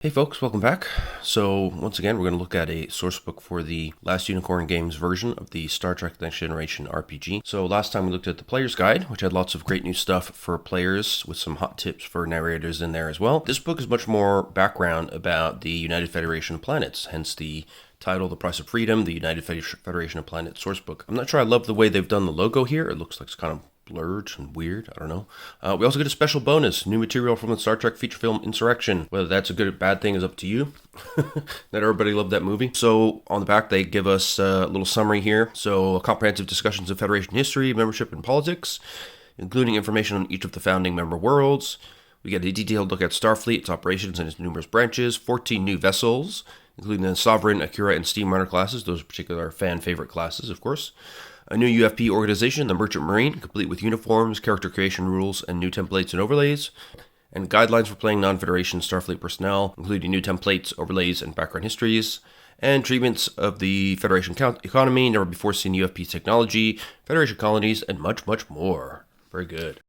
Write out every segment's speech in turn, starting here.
Hey folks, welcome back. So once again, we're going to look at a source book for the Last Unicorn Games version of the Star Trek Next Generation RPG. So last time we looked at the Player's Guide, which had lots of great new stuff for players with some hot tips for narrators in there as well. This book is much more background about the United Federation of Planets, hence the title, The Price of Freedom, the United Federation of Planets sourcebook. I'm not sure I love the way they've done the logo here. It looks like it's kind of blurred and weird. I don't know. We also get a special bonus, new material from the Star Trek feature film Insurrection. Whether that's a good or bad thing is up to you. Not everybody loved that movie. So on the back, they give us a little summary here. So comprehensive discussions of Federation history, membership, and politics, including information on each of the founding member worlds. We get a detailed look at Starfleet, its operations, and its numerous branches, 14 new vessels, including the Sovereign, Akira, and Steamrunner classes. Those particular fan-favorite classes, of course. A new UFP organization, the Merchant Marine, complete with uniforms, character creation rules, and new templates and overlays. And guidelines for playing non-Federation Starfleet personnel, including new templates, overlays, and background histories. And treatments of the Federation economy, never-before-seen UFP technology, Federation colonies, and much, much more. Very good.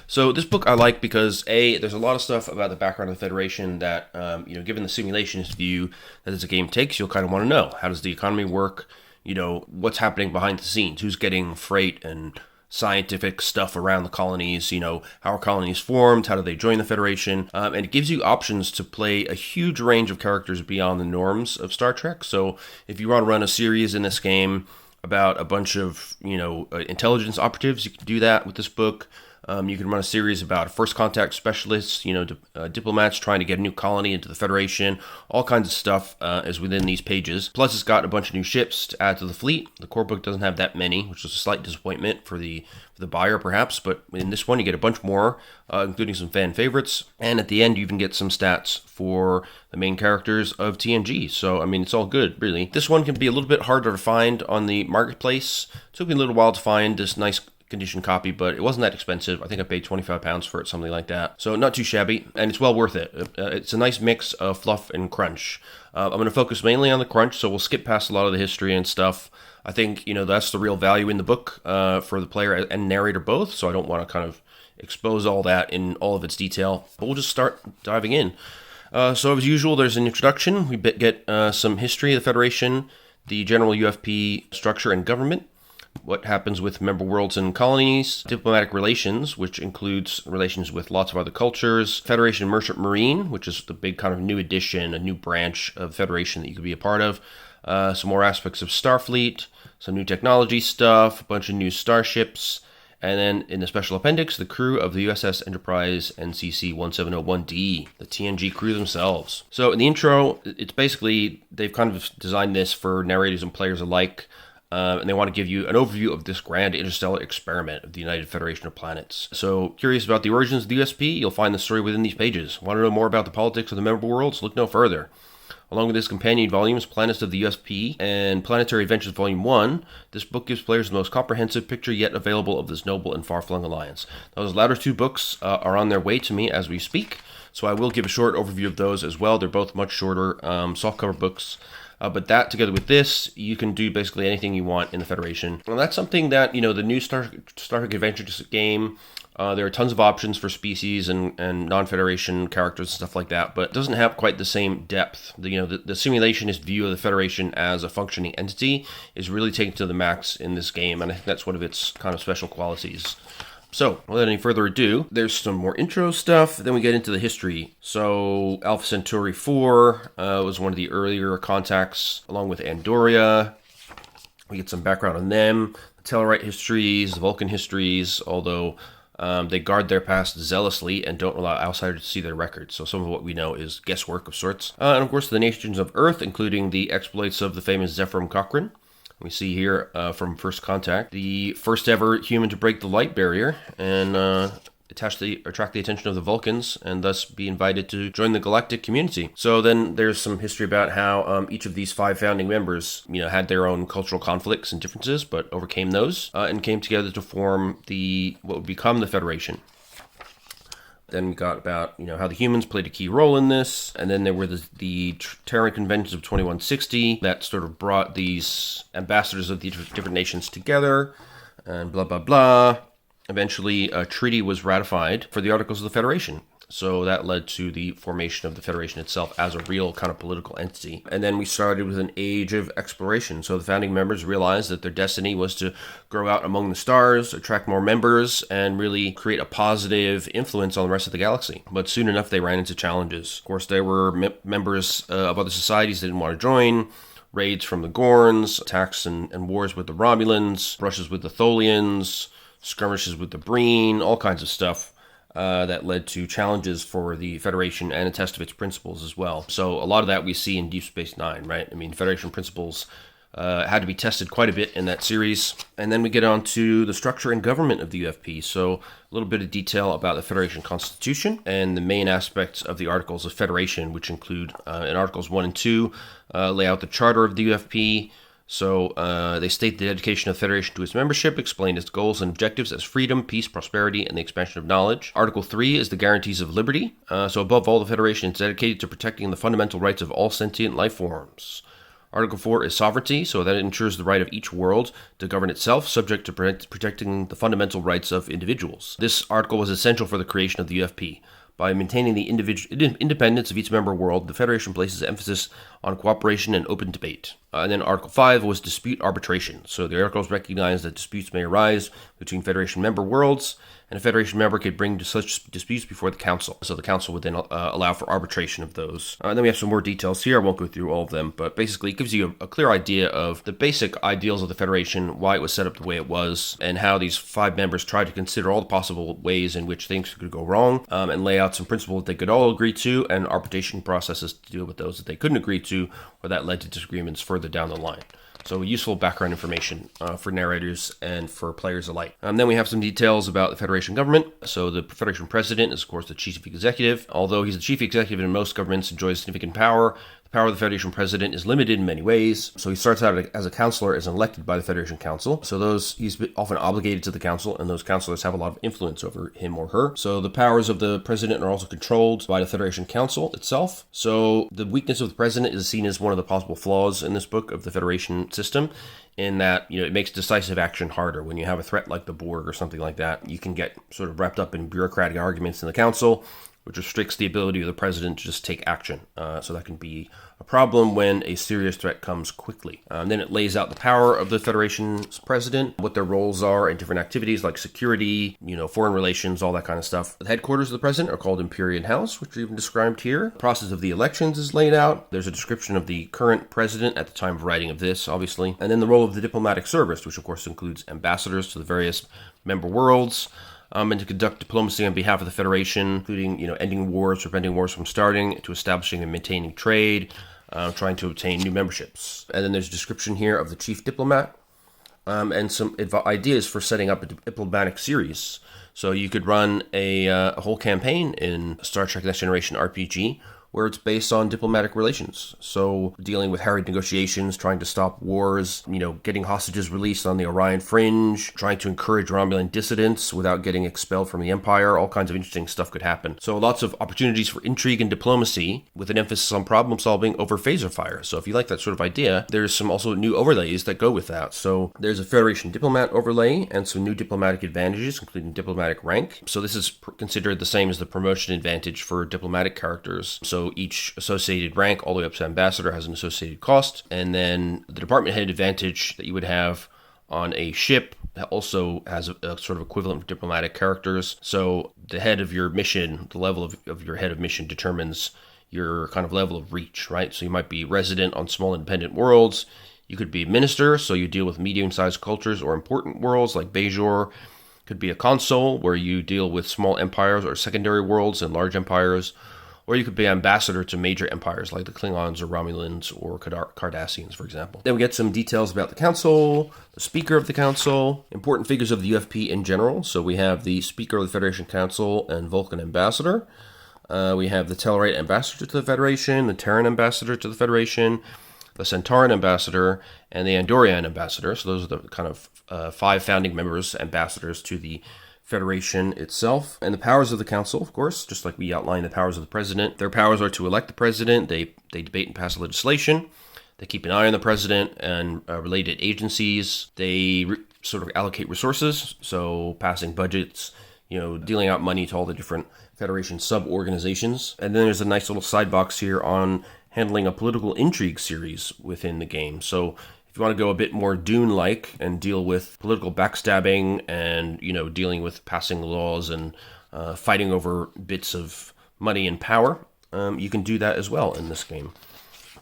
So this book I like because, A, there's a lot of stuff about the background of the Federation that, given the simulationist view that this game takes, you'll kind of want to know. How does the economy work? What's happening behind the scenes? Who's getting freight and scientific stuff around the colonies? How are colonies formed? How do they join the Federation? And it gives you options to play a huge range of characters beyond the norms of Star Trek. So if you want to run a series in this game about a bunch of, intelligence operatives, you can do that with this book. You can run a series about first contact specialists, diplomats trying to get a new colony into the Federation. All kinds of stuff is within these pages. Plus, it's got a bunch of new ships to add to the fleet. The core book doesn't have that many, which is a slight disappointment for the buyer, perhaps. But in this one, you get a bunch more, including some fan favorites. And at the end, you even get some stats for the main characters of TNG. So, it's all good, really. This one can be a little bit harder to find on the marketplace. It took me a little while to find this nice condition copy, but it wasn't that expensive. I think I paid £25 for it, something like that. So not too shabby, and it's well worth it. It's a nice mix of fluff and crunch. I'm going to focus mainly on the crunch, so we'll skip past a lot of the history and stuff. I think, that's the real value in the book for the player and narrator both, so I don't want to kind of expose all that in all of its detail. But we'll just start diving in. So as usual, there's an introduction. We get some history of the Federation, the general UFP structure and government, what happens with member worlds and colonies, diplomatic relations, which includes relations with lots of other cultures, Federation Merchant Marine, which is the big kind of new addition, a new branch of Federation that you could be a part of, some more aspects of Starfleet, some new technology stuff, a bunch of new starships, and then in the special appendix, the crew of the USS Enterprise NCC 1701D, the TNG crew themselves. So in the intro, it's basically, they've kind of designed this for narrators and players alike, and they want to give you an overview of this grand interstellar experiment of the United Federation of Planets. So, curious about the origins of the USP? You'll find the story within these pages. Want to know more about the politics of the member worlds? Look no further. Along with his companion volumes, Planets of the USP and Planetary Adventures Volume 1, this book gives players the most comprehensive picture yet available of this noble and far-flung alliance. Those latter two books are on their way to me as we speak, so I will give a short overview of those as well. They're both much shorter, softcover books. But that, together with this, you can do basically anything you want in the Federation. And that's something that, the new Star Trek Adventures game, there are tons of options for species and non-Federation characters and stuff like that, but it doesn't have quite the same depth. The simulationist view of the Federation as a functioning entity is really taken to the max in this game, and I think that's one of its kind of special qualities. So, without any further ado, there's some more intro stuff, then we get into the history. So, Alpha Centauri 4 was one of the earlier contacts, along with Andoria. We get some background on them, the Tellarite histories, the Vulcan histories, although they guard their past zealously and don't allow outsiders to see their records. So some of what we know is guesswork of sorts. And of course, the nations of Earth, including the exploits of the famous Zephyr Cochrane. We see here from First Contact, the first ever human to break the light barrier and attract the attention of the Vulcans and thus be invited to join the galactic community. So then there's some history about how each of these 5 founding members, had their own cultural conflicts and differences, but overcame those and came together to form what would become the Federation. Then we got about, how the humans played a key role in this. And then there were the Terran Conventions of 2160 that sort of brought these ambassadors of the different nations together and blah, blah, blah. Eventually, a treaty was ratified for the Articles of the Federation. So that led to the formation of the Federation itself as a real kind of political entity. And then we started with an age of exploration. So the founding members realized that their destiny was to grow out among the stars, attract more members, and really create a positive influence on the rest of the galaxy. But soon enough, they ran into challenges. Of course, there were members of other societies that didn't want to join, raids from the Gorns, attacks and wars with the Romulans, brushes with the Tholians, skirmishes with the Breen, all kinds of stuff that led to challenges for the Federation and a test of its principles as well. So a lot of that we see in Deep Space Nine, right? I mean, Federation principles had to be tested quite a bit in that series. And then we get on to the structure and government of the UFP. So a little bit of detail about the Federation Constitution and the main aspects of the Articles of Federation, which include, in Articles 1 and 2, lay out the charter of the UFP. So they state the dedication of the Federation to its membership, explain its goals and objectives as freedom, peace, prosperity, and the expansion of knowledge. Article 3 is the guarantees of liberty. So above all, the Federation is dedicated to protecting the fundamental rights of all sentient life forms. Article 4 is sovereignty, so that it ensures the right of each world to govern itself, subject to protecting the fundamental rights of individuals. This article was essential for the creation of the UFP. By maintaining the independence of each member world, the Federation places emphasis on cooperation and open debate. And then Article 5 was dispute arbitration. So the articles recognize that disputes may arise between Federation member worlds, and a Federation member could bring such disputes before the Council. So the Council would then allow for arbitration of those. And then we have some more details here. I won't go through all of them, but basically it gives you a clear idea of the basic ideals of the Federation, why it was set up the way it was, and how these 5 members tried to consider all the possible ways in which things could go wrong, and lay out some principles that they could all agree to, and arbitration processes to deal with those that they couldn't agree to, or that led to disagreements further down the line. So useful background information for narrators and for players alike. Then we have some details about the Federation government. So the Federation president is, of course, the chief executive. Although he's the chief executive in most governments, enjoys significant power. The power of the Federation president is limited in many ways. So he starts out as a counselor, is elected by the Federation Council. So he's often obligated to the council, and those counselors have a lot of influence over him or her. So the powers of the president are also controlled by the Federation Council itself. So the weakness of the president is seen as one of the possible flaws in this book of the Federation system, in that, it makes decisive action harder. When you have a threat like the Borg or something like that, you can get sort of wrapped up in bureaucratic arguments in the council, which restricts the ability of the president to just take action. So that can be a problem when a serious threat comes quickly. Then it lays out the power of the Federation's president, what their roles are in different activities like security, foreign relations, all that kind of stuff. The headquarters of the president are called Imperial House, which are even described here. The process of the elections is laid out. There's a description of the current president at the time of writing of this, obviously. And then the role of the diplomatic service, which of course includes ambassadors to the various member worlds, and to conduct diplomacy on behalf of the Federation, including, ending wars, preventing wars from starting, to establishing and maintaining trade, trying to obtain new memberships. And then there's a description here of the chief diplomat, and some ideas for setting up a diplomatic series. So you could run a whole campaign in Star Trek Next Generation RPG, where it's based on diplomatic relations. So dealing with harried negotiations, trying to stop wars, getting hostages released on the Orion Fringe, trying to encourage Romulan dissidents without getting expelled from the Empire. All kinds of interesting stuff could happen. So lots of opportunities for intrigue and diplomacy with an emphasis on problem solving over phaser fire. So if you like that sort of idea, there's some also new overlays that go with that. So there's a Federation diplomat overlay and some new diplomatic advantages, including diplomatic rank. So this is considered the same as the promotion advantage for diplomatic characters. So each associated rank, all the way up to ambassador, has an associated cost. And then the department head advantage that you would have on a ship also has a sort of equivalent for diplomatic characters. So the head of your mission, the level of your head of mission determines your kind of level of reach, right? So you might be resident on small independent worlds. You could be a minister, so you deal with medium-sized cultures or important worlds like Bajor. Could be a consul, where you deal with small empires or secondary worlds and large empires. Or you could be ambassador to major empires like the Klingons or Romulans or Cardassians, for example. Then we get some details about the council, the speaker of the council, important figures of the UFP in general. So we have the speaker of the Federation Council and Vulcan ambassador. We have the Tellarite ambassador to the Federation, the Terran ambassador to the Federation, the Centauran ambassador, and the Andorian ambassador. So those are the kind of 5 founding members, ambassadors to the Federation itself. And the powers of the council, of course, just like we outlined the powers of the president. Their powers are to elect the president, they debate and pass legislation, they keep an eye on the president and related agencies, they sort of allocate resources, so passing budgets, dealing out money to all the different Federation sub-organizations. And then there's a nice little side box here on handling a political intrigue series within the game. So if you want to go a bit more Dune-like and deal with political backstabbing and, dealing with passing laws and fighting over bits of money and power, you can do that as well in this game.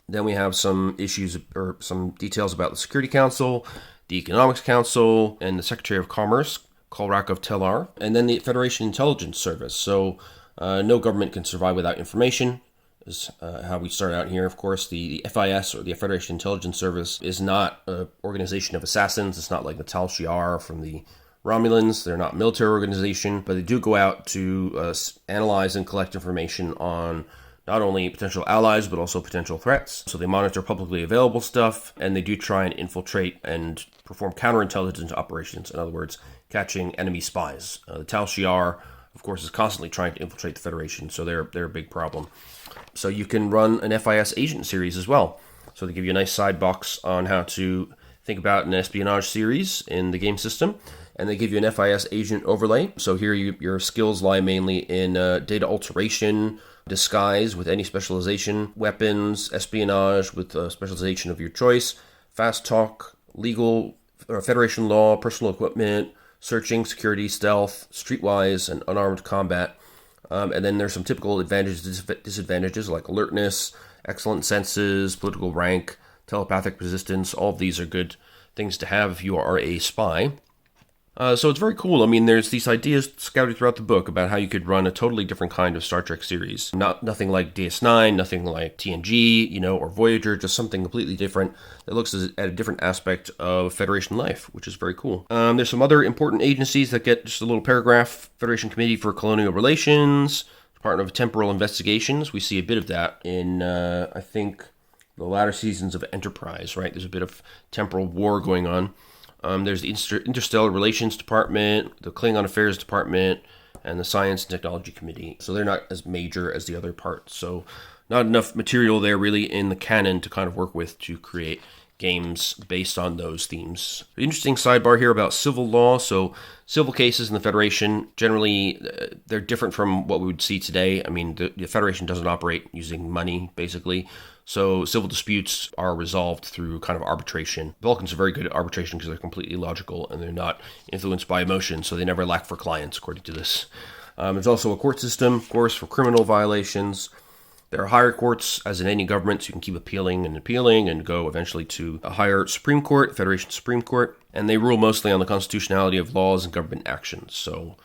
Then we have some issues or some details about the Security Council, the Economics Council, and the Secretary of Commerce, Kolrak of Telar, and then the Federation Intelligence Service. So no government can survive without information is how we start out here. Of course, the FIS, or the Federation Intelligence Service, is not an organization of assassins. It's not like the Tal Shiar from the Romulans. They're not a military organization, but they do go out to analyze and collect information on not only potential allies, but also potential threats. So they monitor publicly available stuff, and they do try and infiltrate and perform counterintelligence operations. In other words, catching enemy spies. The Tal Shiar, of course, is constantly trying to infiltrate the Federation, so they're a big problem. So you can run an FIS agent series as well. So they give you a nice side box on how to think about an espionage series in the game system. And they give you an FIS agent overlay. So here your skills lie mainly in data alteration, disguise with any specialization, weapons, espionage with specialization of your choice, fast talk, legal, Federation law, personal equipment, searching, security, stealth, streetwise, and unarmed combat. And then there's some typical advantages, disadvantages like alertness, excellent senses, political rank, telepathic resistance. All of these are good things to have if you are a spy. So it's very cool. I mean, there's these ideas scouted throughout the book about how you could run a totally different kind of Star Trek series. Nothing like DS9, nothing like TNG, or Voyager, just something completely different that looks at a different aspect of Federation life, which is very cool. There's some other important agencies that get just a little paragraph. Federation Committee for Colonial Relations, Department of Temporal Investigations. We see a bit of that in, I think, the latter seasons of Enterprise, right? There's a bit of temporal war going on. There's the Interstellar Relations Department, the Klingon Affairs Department, and the Science and Technology Committee. So they're not as major as the other parts. So not enough material there really in the canon to kind of work with to create games based on those themes. Interesting sidebar here about civil law. So civil cases in the Federation, generally, they're different from what we would see today. I mean, the Federation doesn't operate using money, basically. So civil disputes are resolved through kind of arbitration. Vulcans are very good at arbitration because they're completely logical and they're not influenced by emotion, so they never lack for clients, according to this. There's also a court system, of course, for criminal violations. There are higher courts, as in any government, so you can keep appealing and go eventually to a higher Supreme Court, Federation Supreme Court, and they rule mostly on the constitutionality of laws and government actions. So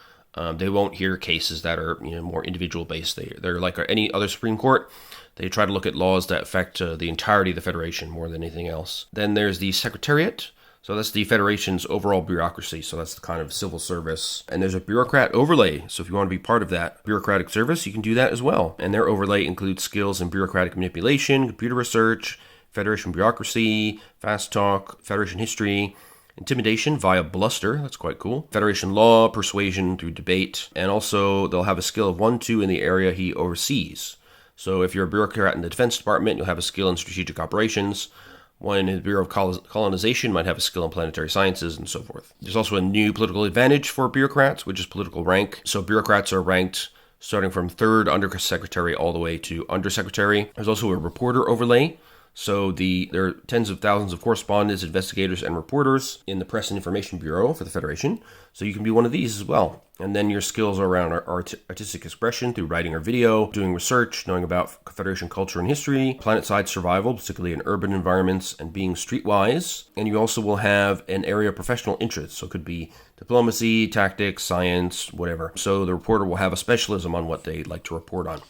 they won't hear cases that are more individual based. They're like any other Supreme Court. They try to look at laws that affect the entirety of the Federation more than anything else. Then there's the Secretariat. So that's the Federation's overall bureaucracy. So that's the kind of civil service. And there's a bureaucrat overlay. So if you want to be part of that bureaucratic service, you can do that as well. And their overlay includes skills in bureaucratic manipulation, computer research, Federation bureaucracy, fast talk, Federation history, intimidation via bluster. That's quite cool. Federation law, persuasion through debate. And also they'll have a skill of 1-2 in the area he oversees. So if you're a bureaucrat in the Defense Department, you'll have a skill in strategic operations. One in the Bureau of Colonization might have a skill in planetary sciences and so forth. There's also a new political advantage for bureaucrats, which is political rank. So bureaucrats are ranked starting from 3rd undersecretary all the way to undersecretary. There's also a reporter overlay. So there are tens of thousands of correspondents, investigators, and reporters in the Press and Information Bureau for the Federation. So you can be one of these as well. And then your skills are around artistic expression through writing or video, doing research, knowing about Federation culture and history, planet-side survival, particularly in urban environments, and being streetwise. And you also will have an area of professional interest. So it could be diplomacy, tactics, science, whatever. So the reporter will have a specialism on what they like to report on.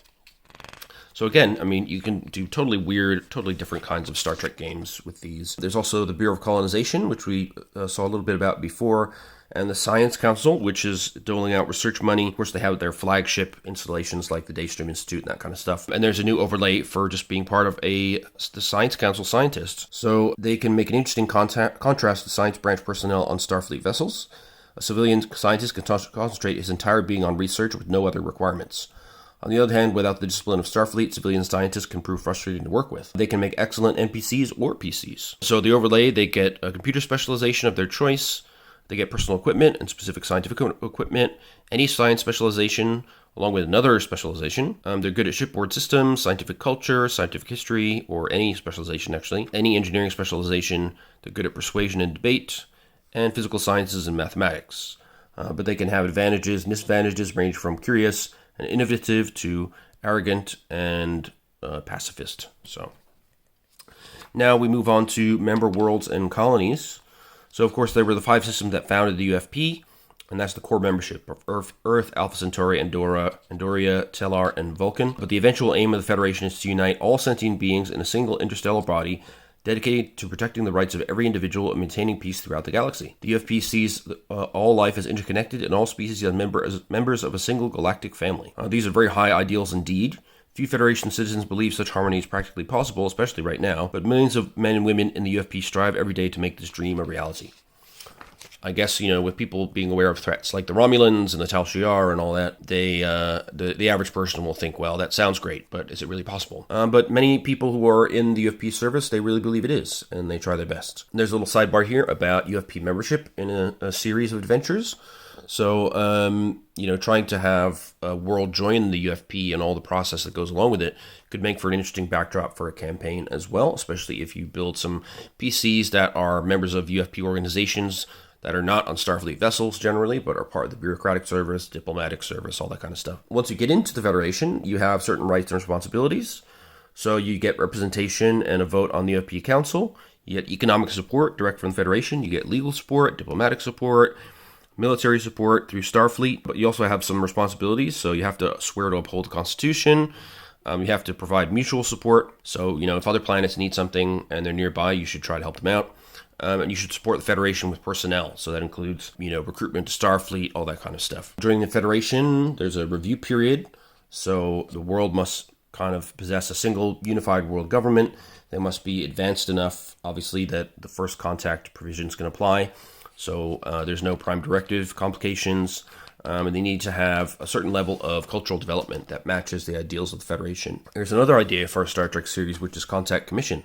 So again, I mean, you can do totally weird, totally different kinds of Star Trek games with these. There's also the Bureau of Colonization, which we saw a little bit about before, and the Science Council, which is doling out research money. Of course, they have their flagship installations like the Daystream Institute and that kind of stuff. And there's a new overlay for just being part of the Science Council scientists. So they can make an interesting contrast to science branch personnel on Starfleet vessels. A civilian scientist can concentrate his entire being on research with no other requirements. On the other hand, without the discipline of Starfleet, civilian scientists can prove frustrating to work with. They can make excellent NPCs or PCs. So the overlay, they get a computer specialization of their choice. They get personal equipment and specific scientific equipment, any science specialization, along with another specialization. They're good at shipboard systems, scientific culture, scientific history, or any specialization actually. Any engineering specialization. They're good at persuasion and debate, and physical sciences and mathematics. But they can have advantages and disadvantages, range from curious and innovative to arrogant and pacifist. So now we move on to member worlds and colonies. So of course there were the 5 systems that founded the UFP, and that's the core membership of Earth, Alpha Centauri, Andoria, Tellar, and Vulcan. But the eventual aim of the Federation is to unite all sentient beings in a single interstellar body dedicated to protecting the rights of every individual and maintaining peace throughout the galaxy. The UFP sees all life as interconnected and all species as members of a single galactic family. These are very high ideals indeed. Few Federation citizens believe such harmony is practically possible, especially right now, but millions of men and women in the UFP strive every day to make this dream a reality. I guess, with people being aware of threats like the Romulans and the Tal Shiar and all that, the average person will think, well, that sounds great, but is it really possible? But many people who are in the UFP service, they really believe it is, and they try their best. There's a little sidebar here about UFP membership in a series of adventures. So, trying to have a world join the UFP and all the process that goes along with it could make for an interesting backdrop for a campaign as well, especially if you build some PCs that are members of UFP organizations that are not on Starfleet vessels generally, but are part of the bureaucratic service, diplomatic service, all that kind of stuff. Once you get into the Federation, you have certain rights and responsibilities. So you get representation and a vote on the UFP Council. You get economic support direct from the Federation. You get legal support, diplomatic support, military support through Starfleet. But you also have some responsibilities. So you have to swear to uphold the Constitution. You have to provide mutual support. So, if other planets need something and they're nearby, you should try to help them out. And you should support the Federation with personnel. So that includes, recruitment to Starfleet, all that kind of stuff. During the Federation, there's a review period. So the world must kind of possess a single unified world government. They must be advanced enough, obviously, that the first contact provisions can apply. So there's no prime directive complications. And they need to have a certain level of cultural development that matches the ideals of the Federation. There's another idea for a Star Trek series, which is Contact Commission.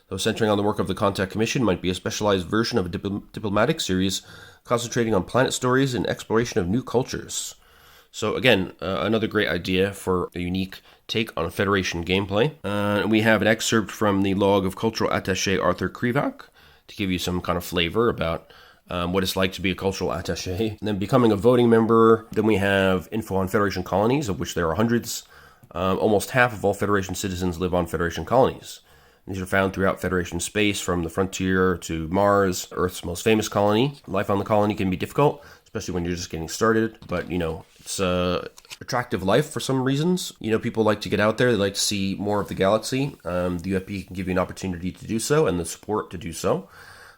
Though centering on the work of the Contact Commission might be a specialized version of a diplomatic series concentrating on planet stories and exploration of new cultures. So again, another great idea for a unique take on Federation gameplay. We have an excerpt from the log of Cultural Attaché Arthur Krivak to give you some kind of flavor about what it's like to be a cultural attaché. And then becoming a voting member. Then we have info on Federation colonies, of which there are hundreds. Almost half of all Federation citizens live on Federation colonies. These are found throughout Federation space, from the frontier to Mars, Earth's most famous colony. Life on the colony can be difficult, especially when you're just getting started. But, it's attractive life for some reasons. People like to get out there. They like to see more of the galaxy. The UFP can give you an opportunity to do so and the support to do so.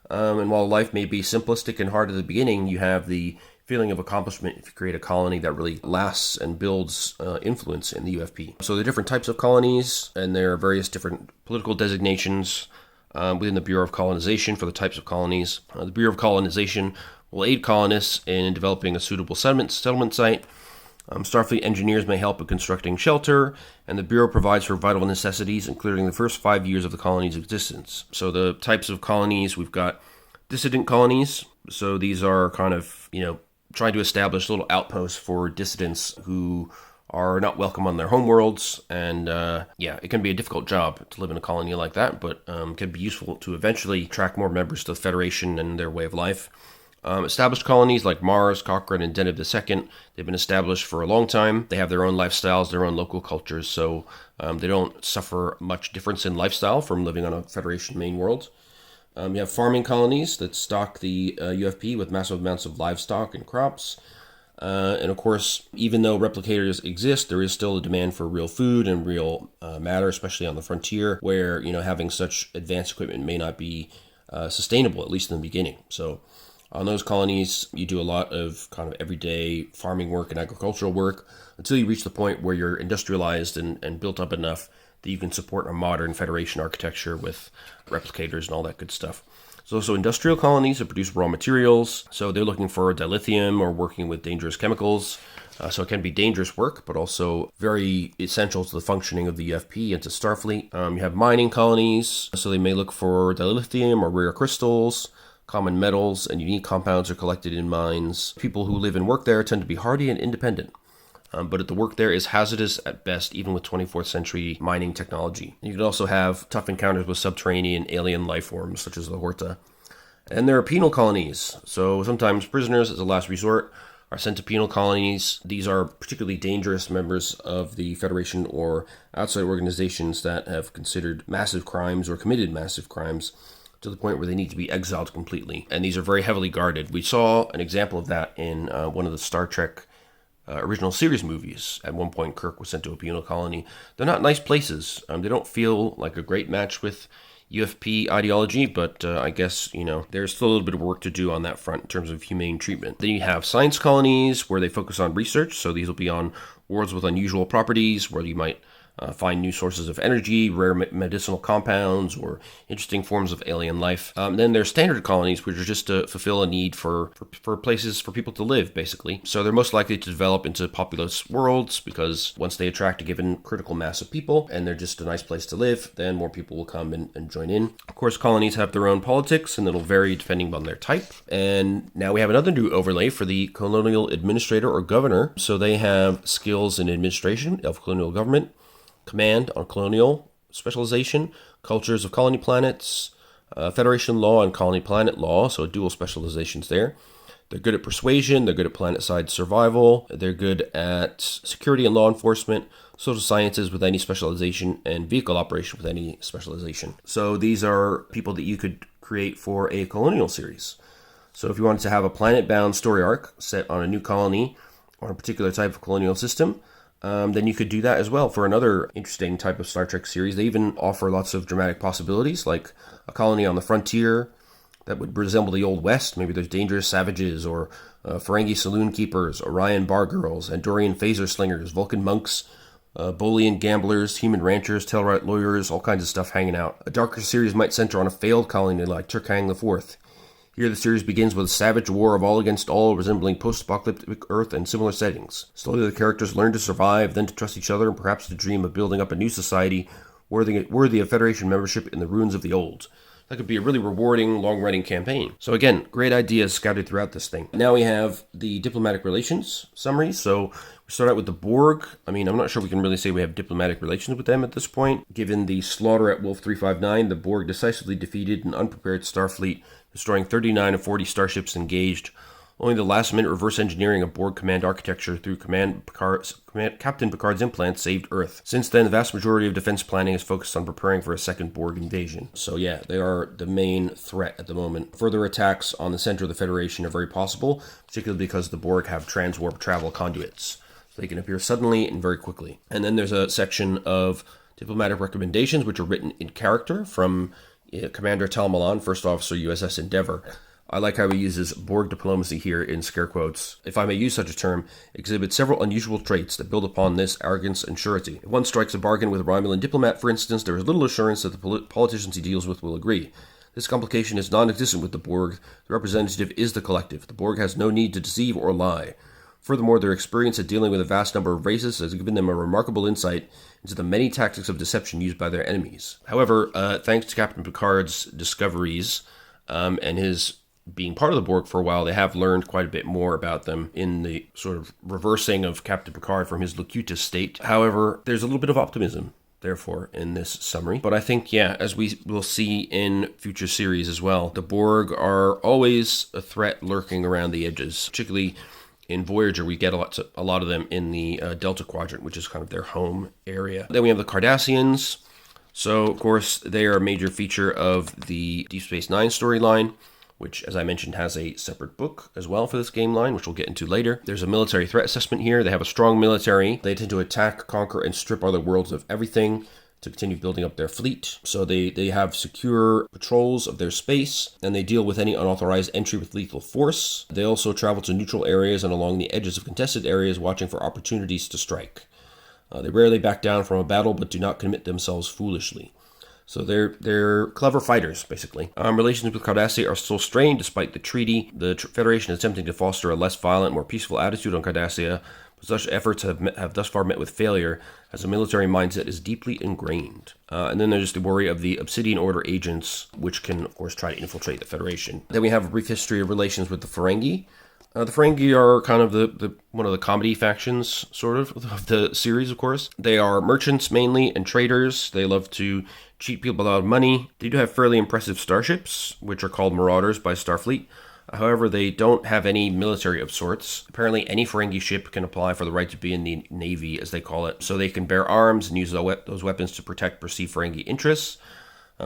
And while life may be simplistic and hard at the beginning, you have the feeling of accomplishment if you create a colony that really lasts and builds influence in the UFP. So there are different types of colonies, and there are various different political designations within the Bureau of Colonization for the types of colonies. The Bureau of Colonization will aid colonists in developing a suitable settlement site. Starfleet engineers may help in constructing shelter, and the Bureau provides for vital necessities, including the first 5 years of the colony's existence. So the types of colonies, we've got dissident colonies. So these are kind of, trying to establish little outposts for dissidents who are not welcome on their homeworlds. And it can be a difficult job to live in a colony like that, but can be useful to eventually attract more members to the Federation and their way of life. Established colonies like Mars, Cochrane, and Deneb II, they've been established for a long time. They have their own lifestyles, their own local cultures, so they don't suffer much difference in lifestyle from living on a Federation main world. You have farming colonies that stock the UFP with massive amounts of livestock and crops. And of course, even though replicators exist, there is still a demand for real food and real matter, especially on the frontier, where having such advanced equipment may not be sustainable, at least in the beginning. So on those colonies, you do a lot of kind of everyday farming work and agricultural work until you reach the point where you're industrialized and built up enough that you can support a modern Federation architecture with replicators and all that good stuff. There's also industrial colonies that produce raw materials. So they're looking for dilithium or working with dangerous chemicals. So it can be dangerous work, but also very essential to the functioning of the UFP and to Starfleet. You have mining colonies. So they may look for dilithium or rare crystals. Common metals and unique compounds are collected in mines. People who live and work there tend to be hardy and independent. but the work there is hazardous at best, even with 24th century mining technology. You could also have tough encounters with subterranean alien life forms, such as the Horta. And there are penal colonies. So sometimes prisoners, as a last resort, are sent to penal colonies. These are particularly dangerous members of the Federation or outside organizations that have considered massive crimes or committed massive crimes to the point where they need to be exiled completely. And these are very heavily guarded. We saw an example of that in one of the Star Trek original series movies. At one point, Kirk was sent to a penal colony. They're not nice places. They don't feel like a great match with UFP ideology, but I guess, there's still a little bit of work to do on that front in terms of humane treatment. Then you have science colonies where they focus on research. So these will be on worlds with unusual properties where you might find new sources of energy, rare medicinal compounds, or interesting forms of alien life. Then there's standard colonies, which are just to fulfill a need for places for people to live, basically. So they're most likely to develop into populous worlds because once they attract a given critical mass of people and they're just a nice place to live, then more people will come and join in. Of course, colonies have their own politics, and it'll vary depending on their type. And now we have another new overlay for the colonial administrator or governor. So they have skills in administration of colonial government, command on colonial specialization, cultures of colony planets, Federation law and colony planet law, so dual specializations there. They're good at persuasion, they're good at planet-side survival, they're good at security and law enforcement, social sciences with any specialization, and vehicle operation with any specialization. So these are people that you could create for a colonial series. So if you wanted to have a planet-bound story arc set on a new colony or a particular type of colonial system, then you could do that as well for another interesting type of Star Trek series. They even offer lots of dramatic possibilities, like a colony on the frontier that would resemble the Old West. Maybe there's dangerous savages, or Ferengi saloon keepers, Orion bar girls, Andorian phaser slingers, Vulcan monks, Bolian gamblers, human ranchers, Telrite lawyers, all kinds of stuff hanging out. A darker series might center on a failed colony like Turkang IV. Here the series begins with a savage war of all against all, resembling post-apocalyptic Earth and similar settings. Slowly the characters learn to survive, then to trust each other, and perhaps to dream of building up a new society worthy of Federation membership in the ruins of the old. That could be a really rewarding, long-running campaign. So again, great ideas scattered throughout this thing. Now we have the diplomatic relations summary. So we start out with the Borg. I'm not sure we can really say we have diplomatic relations with them at this point. Given the slaughter at Wolf 359, the Borg decisively defeated an unprepared Starfleet, destroying 39 of 40 starships engaged. Only the last-minute reverse engineering of Borg command architecture through Captain Picard's implants saved Earth. Since then, the vast majority of defense planning is focused on preparing for a second Borg invasion. So yeah, they are the main threat at the moment. Further attacks on the center of the Federation are very possible, particularly because the Borg have transwarp travel conduits. So they can appear suddenly and very quickly. And then there's a section of diplomatic recommendations, which are written in character from Commander Tal Malan, First Officer USS Endeavour. I like how he uses Borg diplomacy here in scare quotes. If I may use such a term, exhibits several unusual traits that build upon this arrogance and surety. If one strikes a bargain with a Romulan diplomat, for instance, there is little assurance that the politicians he deals with will agree. This complication is non-existent with the Borg. The representative is the collective. The Borg has no need to deceive or lie. Furthermore, their experience at dealing with a vast number of races has given them a remarkable insight into the many tactics of deception used by their enemies. However, thanks to Captain Picard's discoveries and his being part of the Borg for a while, they have learned quite a bit more about them in the sort of reversing of Captain Picard from his locutus state. However, there's a little bit of optimism, therefore, in this summary. But I think, as we will see in future series as well, the Borg are always a threat lurking around the edges, particularly in Voyager. We get a lot of them in the Delta Quadrant, which is kind of their home area. Then we have the Cardassians. So, of course, they are a major feature of the Deep Space Nine storyline, which, as I mentioned, has a separate book as well for this game line, which we'll get into later. There's a military threat assessment here. They have a strong military. They tend to attack, conquer, and strip other worlds of everything to continue building up their fleet. So they have secure patrols of their space, and they deal with any unauthorized entry with lethal force. They also travel to neutral areas and along the edges of contested areas, watching for opportunities to strike. They rarely back down from a battle, but do not commit themselves foolishly. So they're clever fighters, basically. Relations with Cardassia are still strained despite the treaty. The Federation is attempting to foster a less violent, more peaceful attitude on Cardassia, but such efforts have thus far met with failure, as the military mindset is deeply ingrained. And then there's the worry of the Obsidian Order agents, which can, of course, try to infiltrate the Federation. Then we have a brief history of relations with the Ferengi. The Ferengi are kind of the one of the comedy factions, sort of the series, of course. They are merchants mainly and traders. They love to cheat people out of money. They do have fairly impressive starships, which are called Marauders by Starfleet. However, they don't have any military of sorts. Apparently, any Ferengi ship can apply for the right to be in the Navy, as they call it, so they can bear arms and use those weapons to protect perceived Ferengi interests.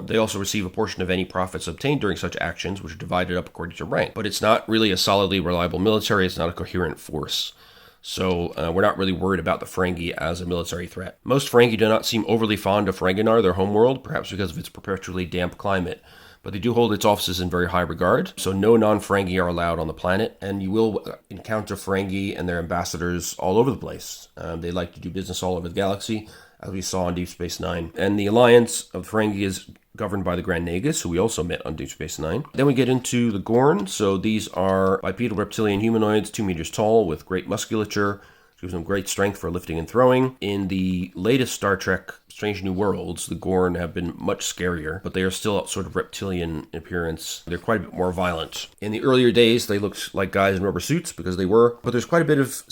They also receive a portion of any profits obtained during such actions, which are divided up according to rank. But it's not really a solidly reliable military. It's not a coherent force. So we're not really worried about the Ferengi as a military threat. Most Ferengi do not seem overly fond of Ferenginar, their homeworld, perhaps because of its perpetually damp climate. But they do hold its offices in very high regard, so no non-Ferengi are allowed on the planet, and you will encounter Ferengi and their ambassadors all over the place. They like to do business all over the galaxy, as we saw on Deep Space Nine. And the alliance of Ferengi is governed by the Grand Nagus, who we also met on Deep Space Nine. Then we get into the Gorn. So these are bipedal reptilian humanoids, 2 meters tall, with great musculature, gives them great strength for lifting and throwing. In the latest Star Trek Strange New Worlds, the Gorn have been much scarier, but they are still sort of reptilian in appearance. They're quite a bit more violent. In the earlier days, they looked like guys in rubber suits, because they were, but there's quite a bit of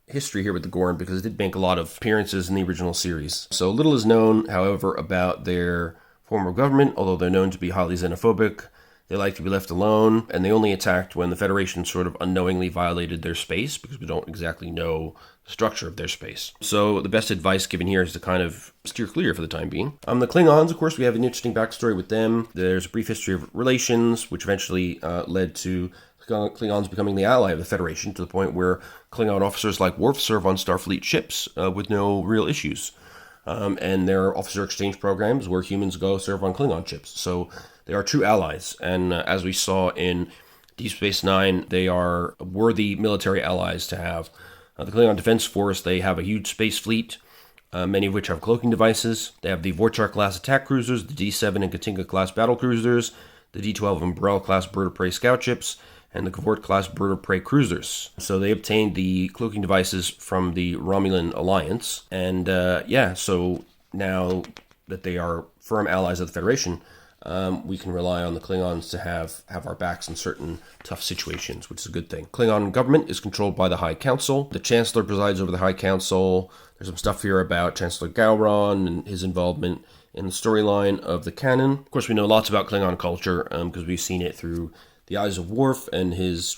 history here with the Gorn, because it did make a lot of appearances in the original series. So little is known, however, about their form of government, although they're known to be highly xenophobic. They like to be left alone, and they only attacked when the Federation sort of unknowingly violated their space, because we don't exactly know the structure of their space. So the best advice given here is to kind of steer clear for the time being. The Klingons, of course, we have an interesting backstory with them. There's a brief history of relations, which eventually led to Klingons becoming the ally of the Federation, to the point where Klingon officers like Worf serve on Starfleet ships with no real issues. And there are officer exchange programs where humans go serve on Klingon ships. So they are true allies. And as we saw in Deep Space Nine, they are worthy military allies to have. The Klingon Defense Force, they have a huge space fleet, many of which have cloaking devices. They have the Vorchar-class attack cruisers, the D7 and Katinga-class battle cruisers, the D12 and Burrell-class bird of prey scout ships, and the Cavort-class bird of prey cruisers. So they obtained the cloaking devices from the Romulan Alliance. And so now that they are firm allies of the Federation, we can rely on the Klingons to have our backs in certain tough situations, which is a good thing. Klingon government is controlled by the High Council. The Chancellor presides over the High Council. There's some stuff here about Chancellor Gowron and his involvement in the storyline of the canon. Of course, we know lots about Klingon culture because we've seen it through the eyes of Worf and his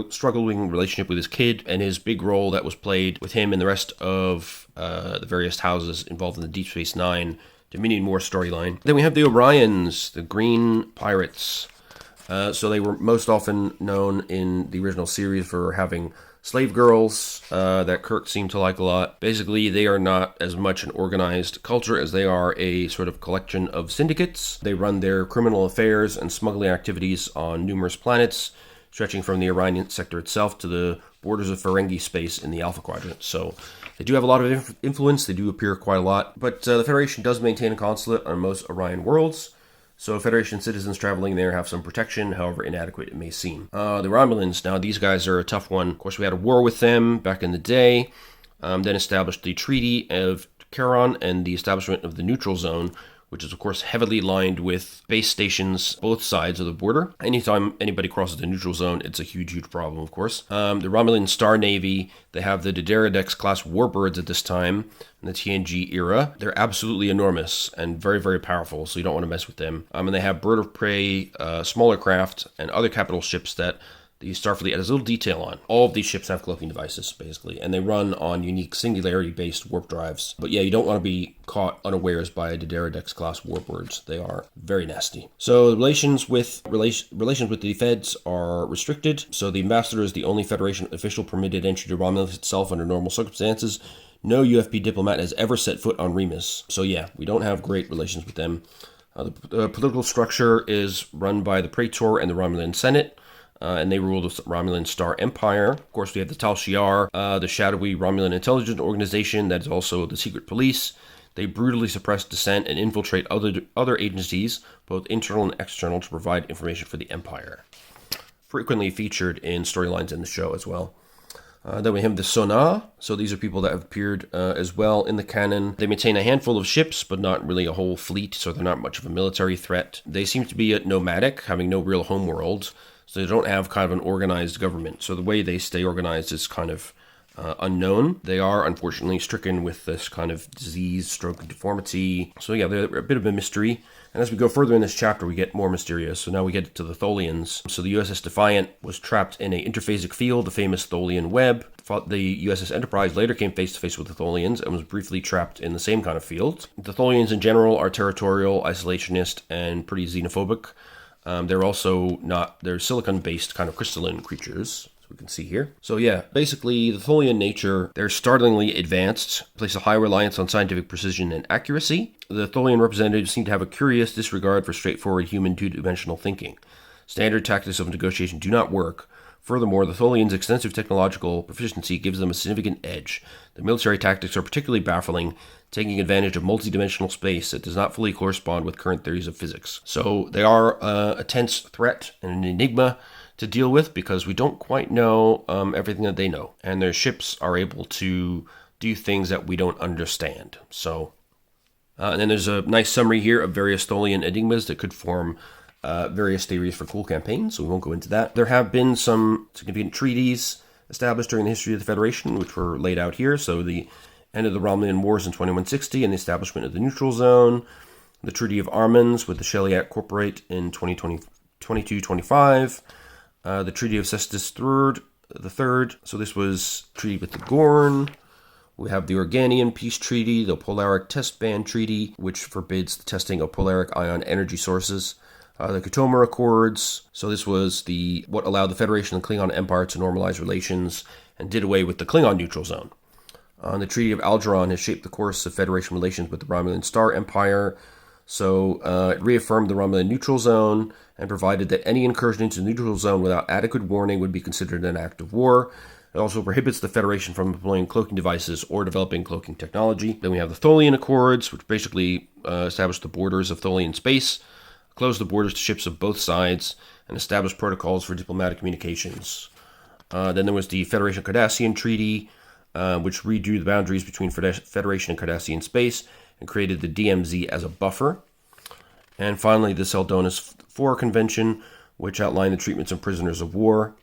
struggling relationship with his kid, and his big role that was played with him and the rest of the various houses involved in the Deep Space Nine Dominion War storyline. Then we have the Orions, the Green Pirates. So they were most often known in the original series for having slave girls that Kirk seemed to like a lot. Basically, they are not as much an organized culture as they are a sort of collection of syndicates. They run their criminal affairs and smuggling activities on numerous planets, stretching from the Orion sector itself to the borders of Ferengi space in the Alpha Quadrant. So they do have a lot of influence. They do appear quite a lot. But the Federation does maintain a consulate on most Orion worlds. So Federation citizens traveling there have some protection, however inadequate it may seem. The Romulans, now these guys are a tough one. Of course, we had a war with them back in the day, then established the Treaty of Charon and the establishment of the Neutral Zone, which is, of course, heavily lined with base stations both sides of the border. Anytime anybody crosses the Neutral Zone, it's a huge, huge problem, of course. The Romulan Star Navy, they have the Diplomats-class warbirds at this time in the TNG era. They're absolutely enormous and very, very powerful, so you don't want to mess with them. And they have bird of prey, smaller craft, and other capital ships that the Starfleet has a little detail on. All of these ships have cloaking devices, basically, and they run on unique singularity-based warp drives. But yeah, you don't want to be caught unawares by Diplomats-class warbirds. They are very nasty. So the relations with the Feds are restricted. So the Ambassador is the only Federation official permitted entry to Romulus itself under normal circumstances. No UFP diplomat has ever set foot on Remus. So yeah, we don't have great relations with them. The political structure is run by the Praetor and the Romulan Senate. And they rule the Romulan Star Empire. Of course, we have the Tal Shiar, the shadowy Romulan intelligence organization that is also the secret police. They brutally suppress dissent and infiltrate other agencies, both internal and external, to provide information for the Empire. Frequently featured in storylines in the show as well. Then we have the Son'a. So these are people that have appeared as well in the canon. They maintain a handful of ships, but not really a whole fleet, so they're not much of a military threat. They seem to be nomadic, having no real homeworld. So they don't have kind of an organized government. So the way they stay organized is kind of unknown. They are unfortunately stricken with this kind of disease, stroke, and deformity. So yeah, they're a bit of a mystery. And as we go further in this chapter, we get more mysterious. So now we get to the Tholians. So the USS Defiant was trapped in an interphasic field, the famous Tholian web. The USS Enterprise later came face to face with the Tholians and was briefly trapped in the same kind of field. The Tholians in general are territorial, isolationist, and pretty xenophobic. They're also they're silicon-based kind of crystalline creatures, as we can see here. So yeah, basically the Tholian nature, they're startlingly advanced, place a high reliance on scientific precision and accuracy. The Tholian representatives seem to have a curious disregard for straightforward human two-dimensional thinking. Standard tactics of negotiation do not work. Furthermore, the Tholians' extensive technological proficiency gives them a significant edge. The military tactics are particularly baffling, taking advantage of multidimensional space that does not fully correspond with current theories of physics. So they are a tense threat and an enigma to deal with because we don't quite know everything that they know. And their ships are able to do things that we don't understand. So, and then there's a nice summary here of various Tholian enigmas that could form various theories for cool campaigns, so we won't go into that. There have been some significant treaties established during the history of the Federation, which were laid out here. So the end of the Romulan Wars in 2160 and the establishment of the Neutral Zone, the Treaty of Armans with the Sheliak Corporate in 2225, the Treaty of Cestus III. So this was treaty with the Gorn. We have the Organian Peace Treaty, the Polaric Test Ban Treaty, which forbids the testing of polaric ion energy sources. The Katoma Accords. So this was what allowed the Federation and the Klingon Empire to normalize relations and did away with the Klingon neutral zone. The Treaty of Algeron has shaped the course of Federation relations with the Romulan Star Empire. So it reaffirmed the Romulan neutral zone and provided that any incursion into the neutral zone without adequate warning would be considered an act of war. It also prohibits the Federation from employing cloaking devices or developing cloaking technology. Then we have the Tholian Accords, which basically established the borders of Tholian space, closed the borders to ships of both sides, and established protocols for diplomatic communications. Then there was the Federation-Cardassian Treaty, which redrew the boundaries between Federation and Cardassian space and created the DMZ as a buffer. And finally, the Seldonis IV Convention, which outlined the treatments of prisoners of war,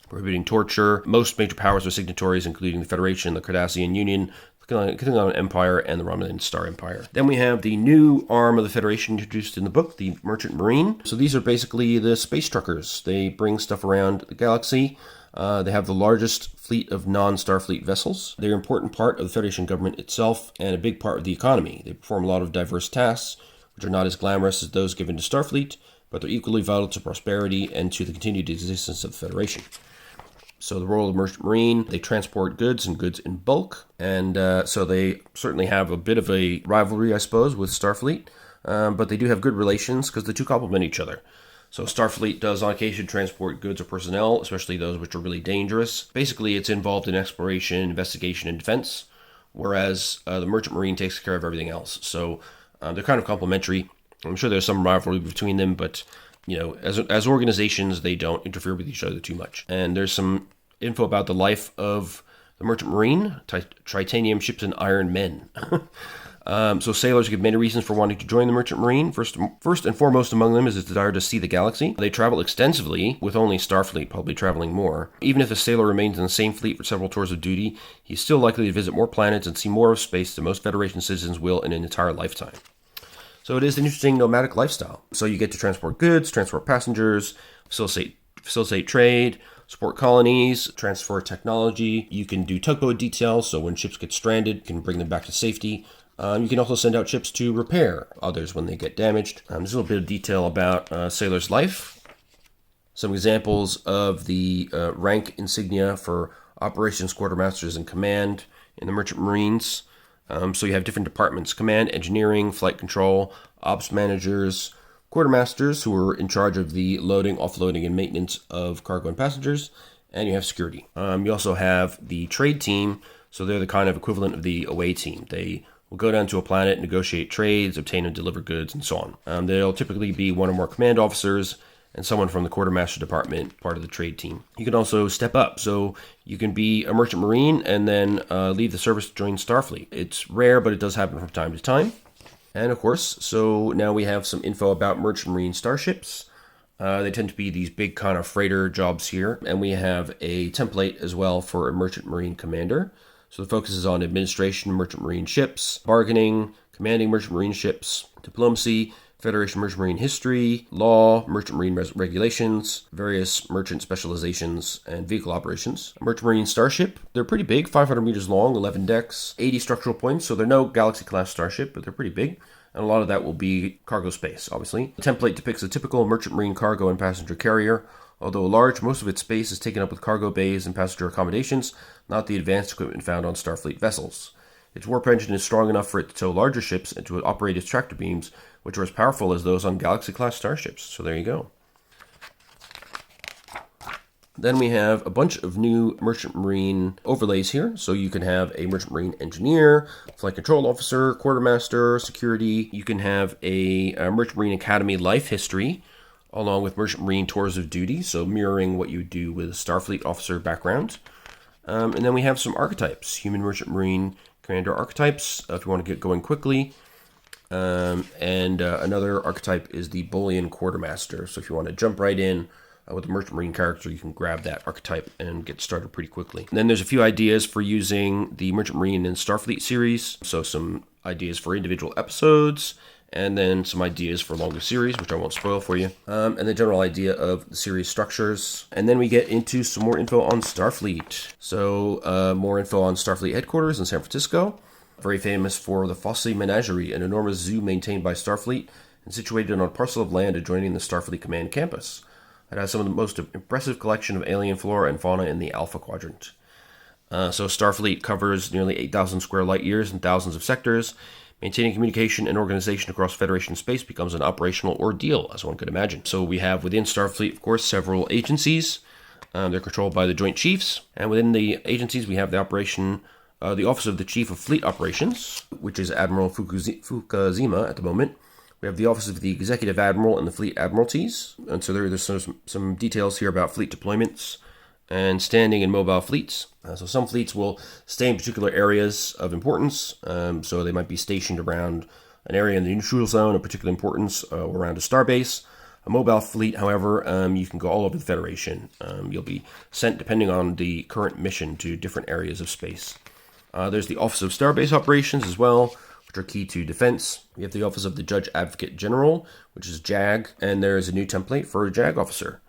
prohibiting torture. Most major powers were signatories, including the Federation, the Cardassian Union, the Klingon Empire, and the Romulan Star Empire. Then we have the new arm of the Federation introduced in the book, the Merchant Marine. So these are basically the space truckers. They bring stuff around the galaxy. They have the largest fleet of non-Starfleet vessels. They're an important part of the Federation government itself and a big part of the economy. They perform a lot of diverse tasks, which are not as glamorous as those given to Starfleet, but they're equally vital to prosperity and to the continued existence of the Federation. So the role of the Merchant Marine, they transport goods and goods in bulk, and so they certainly have a bit of a rivalry, I suppose, with Starfleet, but they do have good relations because the two complement each other. So Starfleet does on occasion transport goods or personnel, especially those which are really dangerous. Basically, it's involved in exploration, investigation, and defense, whereas the Merchant Marine takes care of everything else. So they're kind of complementary. I'm sure there's some rivalry between them, but you know, as organizations, they don't interfere with each other too much. And there's some info about the life of the Merchant Marine, titanium ships and iron men. So sailors give many reasons for wanting to join the Merchant Marine. First and foremost among them is his desire to see the galaxy. They travel extensively, with only Starfleet probably traveling more. Even if a sailor remains in the same fleet for several tours of duty, he's still likely to visit more planets and see more of space than most Federation citizens will in an entire lifetime. So it is an interesting nomadic lifestyle. So you get to transport goods, transport passengers, facilitate trade, support colonies, transfer technology. You can do tugboat details, so when ships get stranded, you can bring them back to safety. You can also send out ships to repair others when they get damaged. There's a little bit of detail about sailor's life. Some examples of the rank insignia for operations quartermasters and command in the Merchant Marines. So you have different departments: command, engineering, flight control, ops managers, quartermasters who are in charge of the loading, offloading, and maintenance of cargo and passengers, and you have security. You also have the trade team, so they're the kind of equivalent of the away team. They will go down to a planet, negotiate trades, obtain and deliver goods, and so on. They'll typically be one or more command officers and someone from the quartermaster department, part of the trade team. You can also step up, so you can be a Merchant Marine and then leave the service to join Starfleet. It's rare, but it does happen from time to time. And of course, so now we have some info about Merchant Marine starships. They tend to be these big kind of freighter jobs here. And we have a template as well for a merchant marine commander. So the focus is on administration of merchant marine ships, bargaining, commanding merchant marine ships, diplomacy, Federation merchant marine history, law, merchant marine regulations, various merchant specializations, and vehicle operations. Merchant marine starship, they're pretty big, 500 meters long, 11 decks, 80 structural points, so they're no Galaxy-class starship, but they're pretty big. And a lot of that will be cargo space, obviously. The template depicts a typical merchant marine cargo and passenger carrier. Although large, most of its space is taken up with cargo bays and passenger accommodations, not the advanced equipment found on Starfleet vessels. Its warp engine is strong enough for it to tow larger ships and to operate its tractor beams, which are as powerful as those on Galaxy-class starships. So there you go. Then we have a bunch of new merchant marine overlays here. So you can have a merchant marine engineer, flight control officer, quartermaster, security. You can have a merchant marine academy life history, along with merchant marine tours of duty. So mirroring what you do with a Starfleet officer background. And then we have some archetypes, human merchant marine commander archetypes, if you want to get going quickly. Another archetype is the Boolean quartermaster. So if you want to jump right in with a merchant marine character, you can grab that archetype and get started pretty quickly. And then there's a few ideas for using the merchant marine in Starfleet series. So some ideas for individual episodes, and then some ideas for longer series, which I won't spoil for you. And the general idea of the series structures. And then we get into some more info on Starfleet. So more info on Starfleet headquarters in San Francisco. Very famous for the Fosse Menagerie, an enormous zoo maintained by Starfleet and situated on a parcel of land adjoining the Starfleet Command campus. It has some of the most impressive collection of alien flora and fauna in the Alpha Quadrant. So Starfleet covers nearly 8,000 square light years and thousands of sectors. Maintaining communication and organization across Federation space becomes an operational ordeal, as one could imagine. So we have within Starfleet, of course, several agencies. They're controlled by the Joint Chiefs. And within the agencies, we have the Office of the Chief of Fleet Operations, which is Admiral Fukuzima at the moment. We have the Office of the Executive Admiral and the Fleet Admiralties. And so there's some details here about fleet deployments and standing and mobile fleets. So some fleets will stay in particular areas of importance. So they might be stationed around an area in the neutral zone of particular importance or around a starbase. A mobile fleet, however, you can go all over the Federation. You'll be sent, depending on the current mission, to different areas of space. There's the Office of Starbase Operations as well, which are key to defense. We have the Office of the Judge Advocate General, which is JAG, and there is a new template for a JAG officer.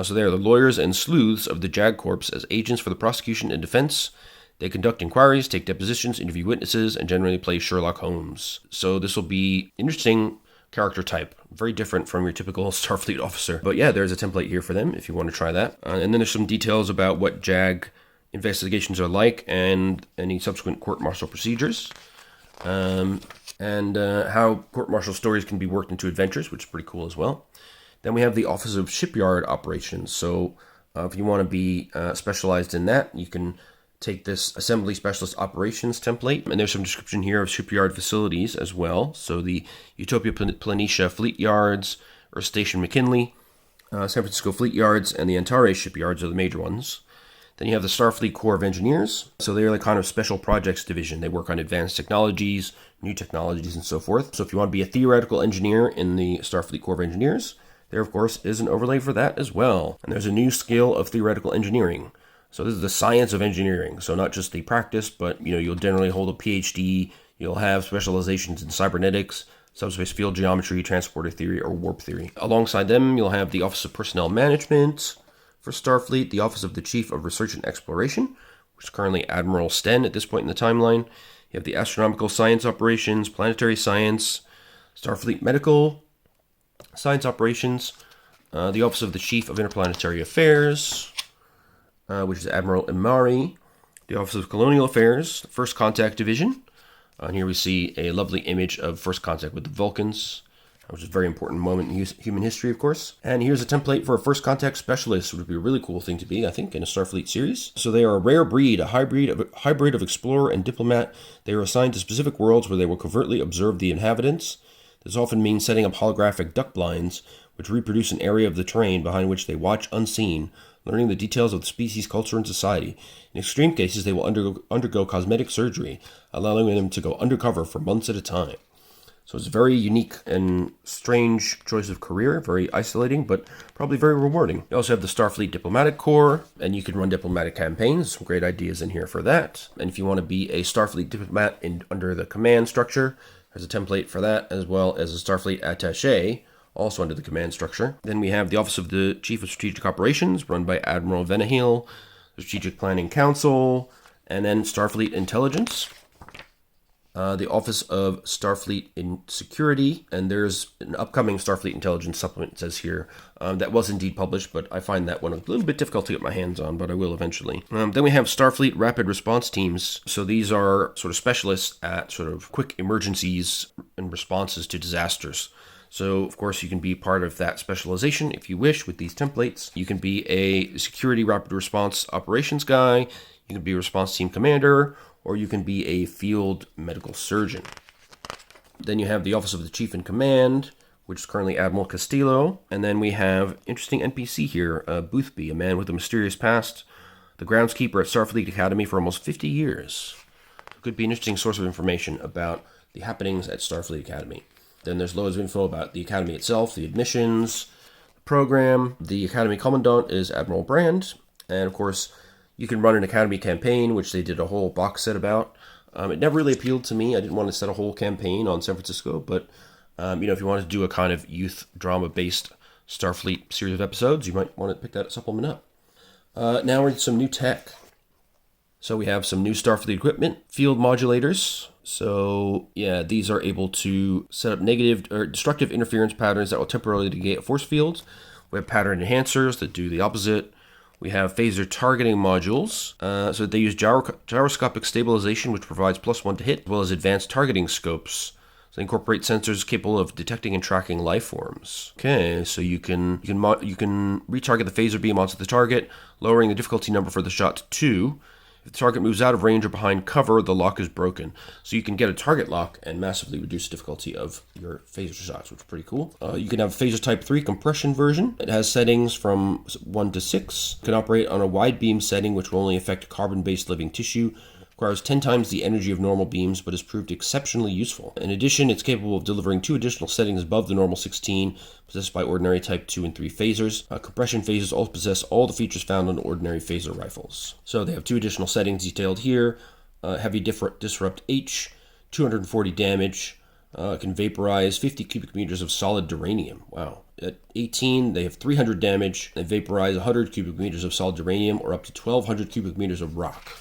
So they are the lawyers and sleuths of the JAG Corps as agents for the prosecution and defense. They conduct inquiries, take depositions, interview witnesses, and generally play Sherlock Holmes. So this will be interesting character type, very different from your typical Starfleet officer. But yeah, there's a template here for them if you want to try that. And then there's some details about what JAG investigations are like and any subsequent court-martial procedures. And how court-martial stories can be worked into adventures, which is pretty cool as well. Then we have the Office of Shipyard Operations. So if you want to be specialized in that, you can take this Assembly Specialist Operations template. And there's some description here of shipyard facilities as well. So the Utopia Planitia Fleet Yards, or Station McKinley, San Francisco Fleet Yards, and the Antares Shipyards are the major ones. Then you have the Starfleet Corps of Engineers. So they're the kind of special projects division. They work on advanced technologies, new technologies, and so forth. So if you want to be a theoretical engineer in the Starfleet Corps of Engineers, there, of course, is an overlay for that as well. And there's a new skill of theoretical engineering. So this is the science of engineering. So not just the practice, but you'll generally hold a PhD. You'll have specializations in cybernetics, subspace field geometry, transporter theory, or warp theory. Alongside them, you'll have the Office of Personnel Management for Starfleet, the Office of the Chief of Research and Exploration, which is currently Admiral Sten at this point in the timeline. You have the Astronomical Science Operations, Planetary Science, Starfleet Medical Science Operations, the Office of the Chief of Interplanetary Affairs, which is Admiral Imari, the Office of Colonial Affairs, First Contact Division. And here we see a lovely image of First Contact with the Vulcans, which is a very important moment in human history, of course. And here's a template for a First Contact Specialist, which would be a really cool thing to be, I think, in a Starfleet series. So they are a rare breed, a hybrid of explorer and diplomat. They are assigned to specific worlds where they will covertly observe the inhabitants. This often means setting up holographic duck blinds, which reproduce an area of the terrain behind which they watch unseen, learning the details of the species, culture, and society. In extreme cases, they will undergo cosmetic surgery, allowing them to go undercover for months at a time. So it's a very unique and strange choice of career, very isolating, but probably very rewarding. You also have the Starfleet Diplomatic Corps, and you can run diplomatic campaigns. Some great ideas in here for that. And if you want to be a Starfleet diplomat under the command structure, there's a template for that, as well as a Starfleet Attaché, also under the command structure. Then we have the Office of the Chief of Strategic Operations, run by Admiral Venahil, the Strategic Planning Council, and then Starfleet Intelligence. The Office of Starfleet Security, and there's an upcoming Starfleet Intelligence supplement, it says here, that was indeed published, but I find that one a little bit difficult to get my hands on, but I will eventually. Then we have Starfleet Rapid Response Teams. So these are sort of specialists at sort of quick emergencies and responses to disasters. So, of course, you can be part of that specialization if you wish with these templates. You can be a security rapid response operations guy, you can be a response team commander, or you can be a field medical surgeon. Then you have the Office of the Chief in Command, which is currently Admiral Castillo. And then we have interesting NPC here, Boothby, a man with a mysterious past, the groundskeeper at Starfleet Academy for almost 50 years. Could be an interesting source of information about the happenings at Starfleet Academy. Then there's loads of info about the Academy itself, the admissions, the program. The Academy Commandant is Admiral Brand. And of course, you can run an Academy campaign, which they did a whole box set about. It never really appealed to me. I didn't want to set a whole campaign on San Francisco, but if you want to do a kind of youth drama-based Starfleet series of episodes, you might want to pick that supplement up. Now we're in some new tech. So we have some new Starfleet equipment, field modulators. So yeah, these are able to set up negative or destructive interference patterns that will temporarily negate force fields. We have pattern enhancers that do the opposite. We have phaser targeting modules. So they use gyroscopic stabilization, which provides +1 to hit, as well as advanced targeting scopes. So they incorporate sensors capable of detecting and tracking life forms. Okay, so you can retarget the phaser beam onto the target, lowering the difficulty number for the shot to 2. If the target moves out of range or behind cover, the lock is broken. So you can get a target lock and massively reduce the difficulty of your phaser shots, which is pretty cool. You can have a phaser type 3 compression version. It has settings from 1 to 6. It can operate on a wide beam setting, which will only affect carbon-based living tissue. Requires 10 times the energy of normal beams, but has proved exceptionally useful. In addition, it's capable of delivering 2 additional settings above the normal 16, possessed by ordinary Type 2 and 3 phasers. Compression phasers also possess all the features found on ordinary phaser rifles. So they have 2 additional settings detailed here. Heavy Disrupt H, 240 damage, can vaporize 50 cubic meters of solid duranium. Wow. At 18, they have 300 damage, and vaporize 100 cubic meters of solid duranium, or up to 1,200 cubic meters of rock.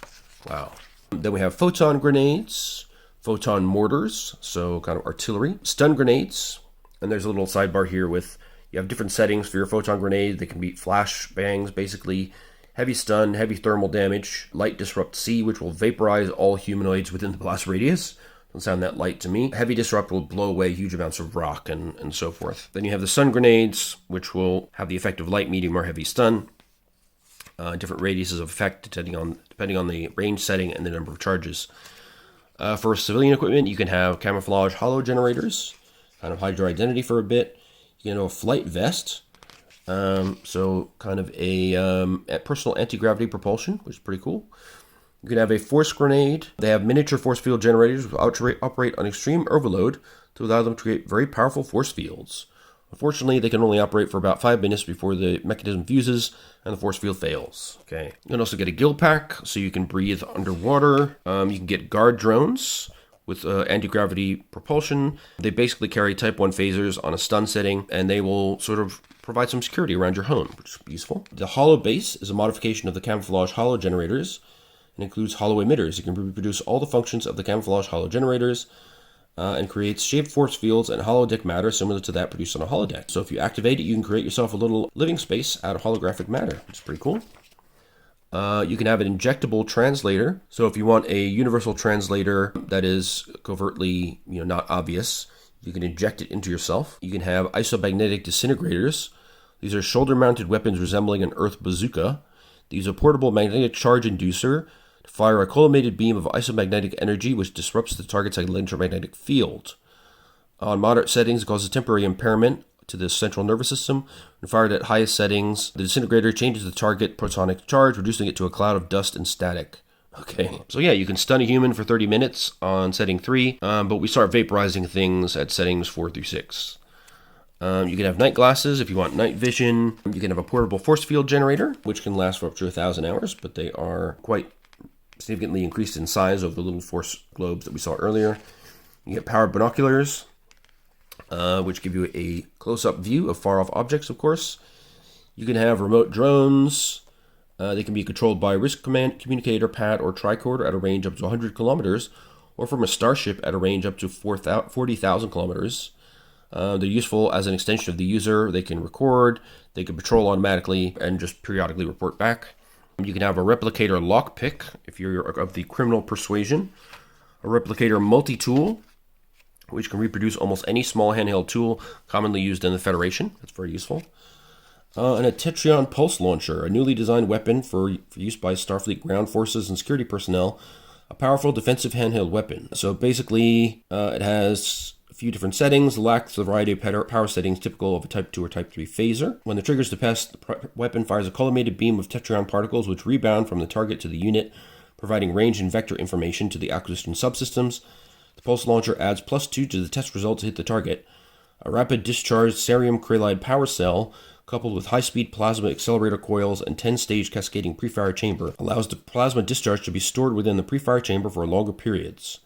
Wow. Then we have photon grenades, photon mortars, so kind of artillery, stun grenades, and there's a little sidebar here with, you have different settings for your photon grenade. They can be flash bangs, basically, heavy stun, heavy thermal damage, light disrupt C, which will vaporize all humanoids within the blast radius. Doesn't sound that light to me. Heavy disrupt will blow away huge amounts of rock and so forth. Then you have the stun grenades, which will have the effect of light, medium, or heavy stun. Different radiuses of effect depending on the range setting and the number of charges. For civilian equipment, you can have camouflage holo generators, kind of hide your identity for a bit. You can have a flight vest, so kind of a personal anti-gravity propulsion, which is pretty cool. You can have a force grenade. They have miniature force field generators which operate on extreme overload to allow them to create very powerful force fields. Unfortunately, they can only operate for about 5 minutes before the mechanism fuses and the force field fails. Okay. You can also get a gill pack, so you can breathe underwater. You can get guard drones with anti-gravity propulsion. They basically carry Type 1 phasers on a stun setting, and they will sort of provide some security around your home, which is useful. The holo base is a modification of the camouflage holo generators and includes holo emitters. You can reproduce all the functions of the camouflage holo generators, and creates shaped force fields and holodeck matter similar to that produced on a holodeck. So if you activate it, you can create yourself a little living space out of holographic matter, which is pretty cool. You can have an injectable translator. So if you want a universal translator that is covertly, not obvious, you can inject it into yourself. You can have isomagnetic disintegrators. These are shoulder-mounted weapons resembling an Earth bazooka. These are portable magnetic charge inducer to fire a collimated beam of isomagnetic energy which disrupts the target's electromagnetic field. On moderate settings, it causes temporary impairment to the central nervous system. When fired at highest settings, the disintegrator changes the target protonic charge, reducing it to a cloud of dust and static. Okay, so yeah, you can stun a human for 30 minutes on setting 3, but we start vaporizing things at settings 4 through 6. You can have night glasses if you want night vision. You can have a portable force field generator, which can last for up to 1,000 hours, but they are quite significantly increased in size over the little force globes that we saw earlier. You get powered binoculars, which give you a close-up view of far-off objects, of course. You can have remote drones. They can be controlled by a wrist command communicator, pad, or tricorder at a range up to 100 kilometers, or from a starship at a range up to 40,000 kilometers. They're useful as an extension of the user. They can record, they can patrol automatically, and just periodically report back. You can have a replicator lockpick if you're of the criminal persuasion. A replicator multi-tool, which can reproduce almost any small handheld tool commonly used in the Federation. That's very useful. And a Tetrion pulse launcher, a newly designed weapon for use by Starfleet ground forces and security personnel. A powerful defensive handheld weapon. So basically, it has a few different settings, lacks the variety of power settings typical of a Type 2 or Type 3 phaser. When the trigger is depressed, the weapon fires a collimated beam of Tetrion particles which rebound from the target to the unit, providing range and vector information to the acquisition subsystems. The pulse launcher adds +2 to the test results to hit the target. A rapid discharge cerium chrylide power cell, coupled with high-speed plasma accelerator coils and 10-stage cascading pre-fire chamber, allows the plasma discharge to be stored within the pre-fire chamber for longer periods.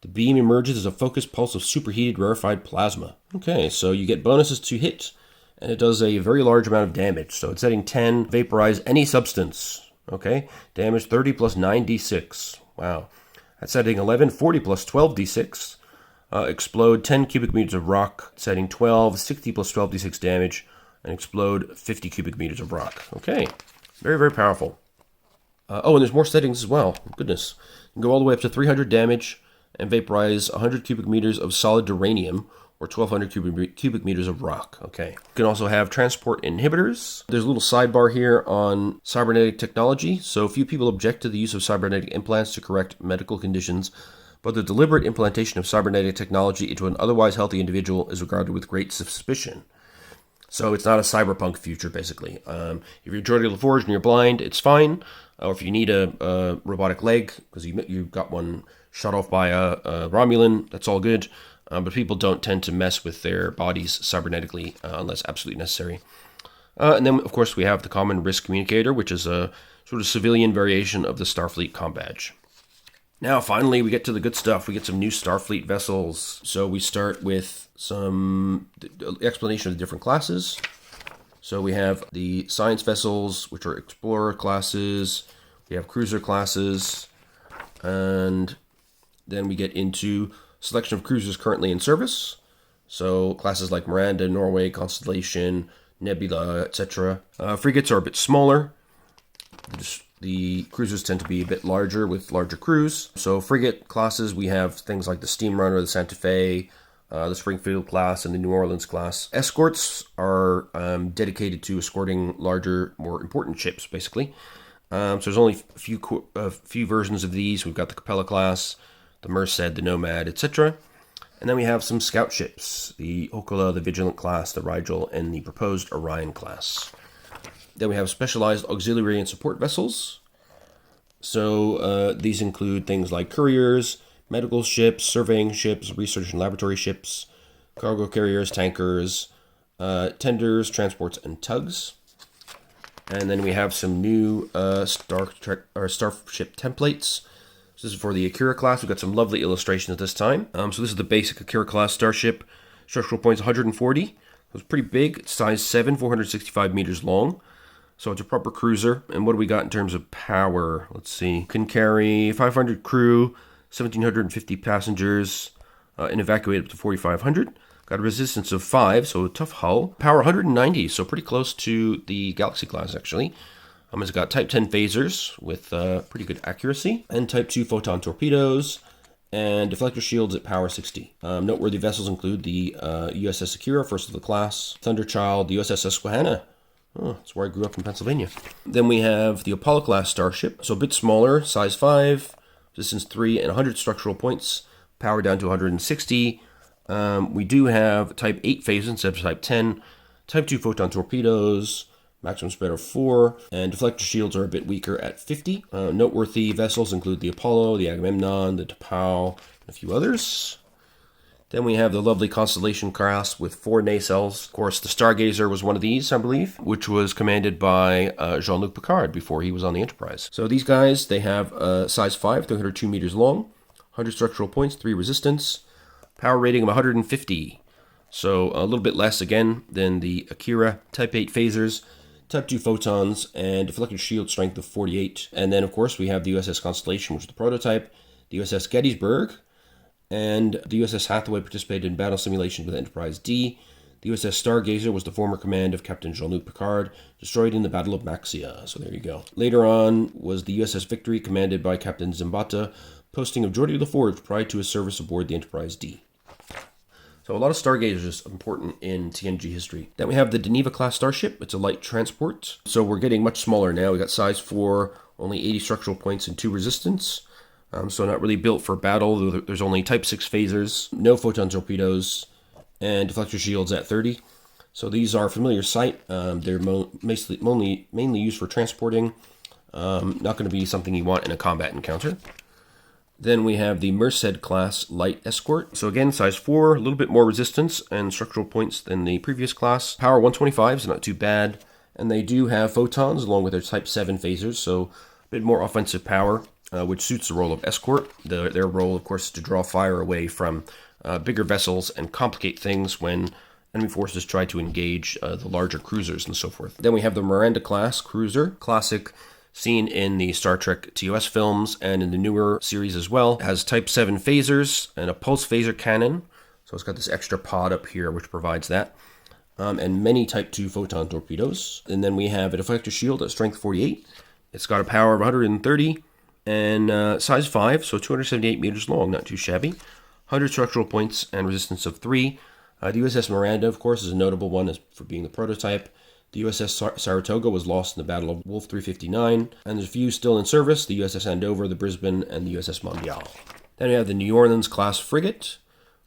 The beam emerges as a focused pulse of superheated rarefied plasma. Okay, so you get bonuses to hit, and it does a very large amount of damage. So it's setting 10, vaporize any substance. Okay, damage 30 plus 9d6. Wow. At setting 11, 40 plus 12d6. Explode 10 cubic meters of rock. Setting 12, 60 plus 12d6 damage. And explode 50 cubic meters of rock. Okay, very, very powerful. And there's more settings as well. Goodness. You can go all the way up to 300 damage and vaporize 100 cubic meters of solid duranium or 1,200 cubic meters of rock. Okay. You can also have transport inhibitors. There's a little sidebar here on cybernetic technology. So few people object to the use of cybernetic implants to correct medical conditions, but the deliberate implantation of cybernetic technology into an otherwise healthy individual is regarded with great suspicion. So it's not a cyberpunk future, basically. If you're Geordi LaForge and you're blind, it's fine. Or if you need a robotic leg, because you got one shot off by a Romulan, that's all good. But people don't tend to mess with their bodies cybernetically unless absolutely necessary. And then, of course, we have the Common Risk Communicator, which is a sort of civilian variation of the Starfleet comm badge. Now, finally, we get to the good stuff. We get some new Starfleet vessels. So we start with some explanation of the different classes. So we have the science vessels, which are explorer classes. We have cruiser classes. And then we get into selection of cruisers currently in service. So classes like Miranda, Norway, Constellation, Nebula, etc. Frigates are a bit smaller. The cruisers tend to be a bit larger with larger crews. So frigate classes, we have things like the Steamrunner, the Santa Fe, the Springfield class, and the New Orleans class. Escorts are dedicated to escorting larger, more important ships, basically. So there's only a few versions of these. We've got the Capella class, the Merced, the Nomad, etc. And then we have some scout ships, the Ocala, the Vigilant class, the Rigel, and the proposed Orion class. Then we have specialized auxiliary and support vessels. So these include things like couriers, medical ships, surveying ships, research and laboratory ships, cargo carriers, tankers, tenders, transports, and tugs. And then we have some new starship templates. So this is for the Akira class. We've got some lovely illustrations this time. So this is the basic Akira class starship. Structural points 140. It's pretty big. It's size 7, 465 meters long. So it's a proper cruiser. And what do we got in terms of power? Let's see. Can carry 500 crew, 1,750 passengers, and evacuate up to 4,500. Got a resistance of 5, so a tough hull. Power 190, so pretty close to the Galaxy class, actually. It's got Type 10 phasers with pretty good accuracy, and Type 2 photon torpedoes, and deflector shields at power 60. Noteworthy vessels include the USS Akira, first of the class, Thunderchild, the USS Susquehanna. Oh, that's where I grew up in Pennsylvania. Then we have the Apollo class starship, so a bit smaller, size 5, resistance 3, and 100 structural points, power down to 160. We do have Type 8 phasers instead of Type 10, Type 2 photon torpedoes, maximum spread of 4, and deflector shields are a bit weaker at 50. Noteworthy vessels include the Apollo, the Agamemnon, the T'Pau, and a few others. Then we have the lovely Constellation class with 4 nacelles. Of course, the Stargazer was one of these, I believe, which was commanded by Jean-Luc Picard before he was on the Enterprise. So these guys, they have size 5, 302 meters long, 100 structural points, 3 resistance, power rating of 150. So a little bit less, again, than the Akira Type 8 phasers, Type 2 photons, and deflector shield strength of 48. And then, of course, we have the USS Constellation, which is the prototype, the USS Gettysburg, and the USS Hathaway participated in battle simulation with Enterprise D. The USS Stargazer was the former command of Captain Jean-Luc Picard, destroyed in the Battle of Maxia. So there you go. Later on was the USS Victory, commanded by Captain Zambata, posting of Geordi LaForge prior to his service aboard the Enterprise D. So a lot of Stargazers important in TNG history. Then we have the Deneva-class starship. It's a light transport. So we're getting much smaller now. We got size 4, only 80 structural points and 2 resistance. So not really built for battle. There's only Type 6 phasers, no photon torpedoes, and deflector shields at 30. So these are familiar sight. They're mainly used for transporting. Not going to be something you want in a combat encounter. Then we have the Merced class light escort. So again, size 4, a little bit more resistance and structural points than the previous class. Power 125 is not too bad. And they do have photons along with their Type 7 phasers, so a bit more offensive power. Which suits the role of escort. Their role, of course, is to draw fire away from bigger vessels and complicate things when enemy forces try to engage the larger cruisers and so forth. Then we have the Miranda-class cruiser, classic, seen in the Star Trek TOS films and in the newer series as well. It has Type 7 phasers and a pulse phaser cannon. So it's got this extra pod up here which provides that. And many Type 2 photon torpedoes. And then we have a deflector shield at strength 48. It's got a power of 130. And size 5, so 278 meters long, not too shabby. 100 structural points and resistance of 3. The USS Miranda, of course, is a notable one for being the prototype. The USS Saratoga was lost in the Battle of Wolf 359. And there's a few still in service, the USS Andover, the Brisbane, and the USS Mondial. Then we have the New Orleans-class frigate,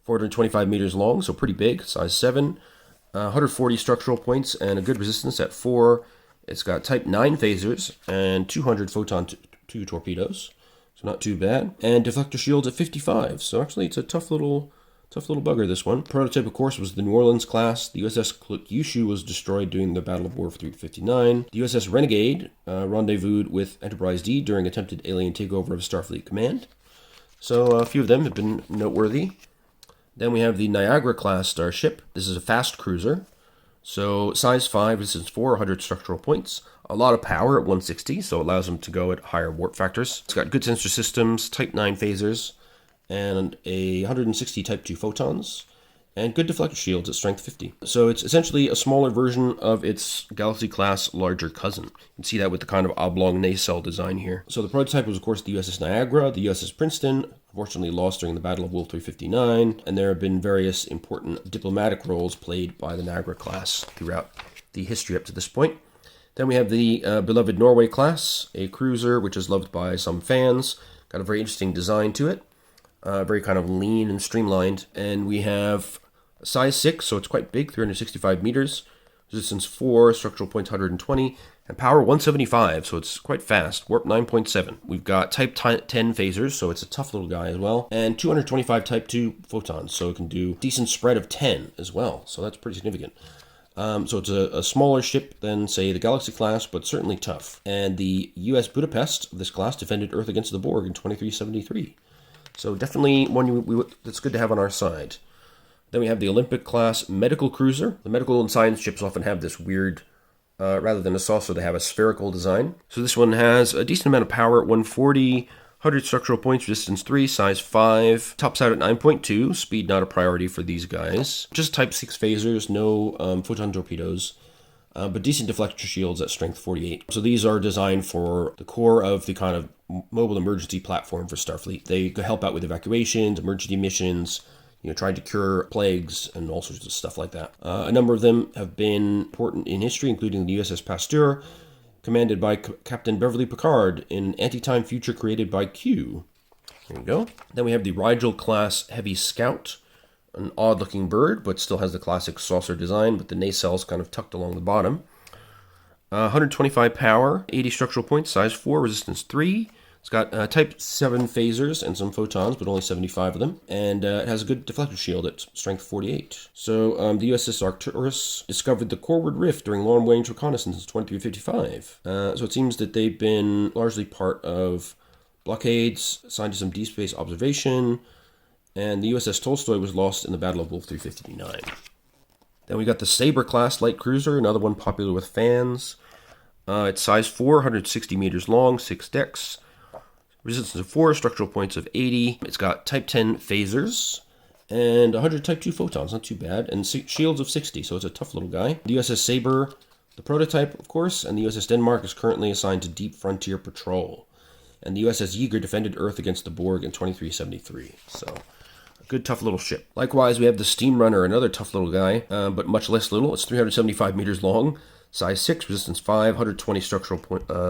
425 meters long, so pretty big, size 7. 140 structural points and a good resistance at 4. It's got Type 9 phasers and 200 photon 2 torpedoes, so not too bad. And deflector shields at 55, so actually it's a tough little bugger, this one. Prototype, of course, was the New Orleans class. The USS Kyushu was destroyed during the Battle of War 359. The USS Renegade rendezvoused with Enterprise D during attempted alien takeover of Starfleet Command. So a few of them have been noteworthy. Then we have the Niagara-class starship. This is a fast cruiser. So size 5, resistance 4, 100 structural points. A lot of power at 160, so it allows them to go at higher warp factors. It's got good sensor systems, Type 9 phasers, and a 160 Type 2 photons, and good deflector shields at strength 50. So it's essentially a smaller version of its Galaxy-class larger cousin. You can see that with the kind of oblong nacelle design here. So the prototype was, of course, the USS Niagara, the USS Princeton, unfortunately lost during the Battle of Wolf 359, and there have been various important diplomatic roles played by the Niagara class throughout the history up to this point. Then we have the beloved Norway class, a cruiser which is loved by some fans. Got a very interesting design to it, very kind of lean and streamlined. And we have size 6, so it's quite big, 365 meters, resistance 4, structural points 120, and power 175, so it's quite fast, warp 9.7. We've got Type 10 phasers, so it's a tough little guy as well, and 225 Type 2 photons, so it can do decent spread of 10 as well, so that's pretty significant. So it's a smaller ship than, say, the Galaxy class, but certainly tough. And the U.S. Budapest of this class defended Earth against the Borg in 2373. So definitely one that's good to have on our side. Then we have the Olympic class medical cruiser. The medical and science ships often have this weird, rather than a saucer, they have a spherical design. So this one has a decent amount of power at 140, 100 structural points, resistance 3, size 5, tops out at 9.2, speed not a priority for these guys. Just Type 6 phasers, no photon torpedoes, but decent deflector shields at strength 48. So these are designed for the core of the kind of mobile emergency platform for Starfleet. They help out with evacuations, emergency missions, trying to cure plagues and all sorts of stuff like that. A number of them have been important in history, including the USS Pasteur, commanded by Captain Beverly Picard in Anti-Time Future created by Q. There you go. Then we have the Rigel-class Heavy Scout, an odd-looking bird, but still has the classic saucer design, with the nacelles kind of tucked along the bottom. 125 power, 80 structural points, size 4, resistance 3. It's got type 7 phasers and some photons, but only 75 of them. And it has a good deflector shield at strength 48. So the USS Arcturus discovered the Corward Rift during long-range reconnaissance in 2355. So it seems that they've been largely part of blockades, assigned to some deep space observation, and the USS Tolstoy was lost in the Battle of Wolf 359. Then we got the Sabre class light cruiser, another one popular with fans. It's size 4, 160 meters long, 6 decks. Resistance of 4, structural points of 80. It's got type 10 phasers and 100 type 2 photons, not too bad, and shields of 60, so it's a tough little guy. The USS Sabre, the prototype, of course, and the USS Denmark is currently assigned to Deep Frontier Patrol. And the USS Yeager defended Earth against the Borg in 2373, so a good tough little ship. Likewise, we have the Steam Runner, another tough little guy, but much less little. It's 375 meters long. Size 6, resistance 5, 120 structural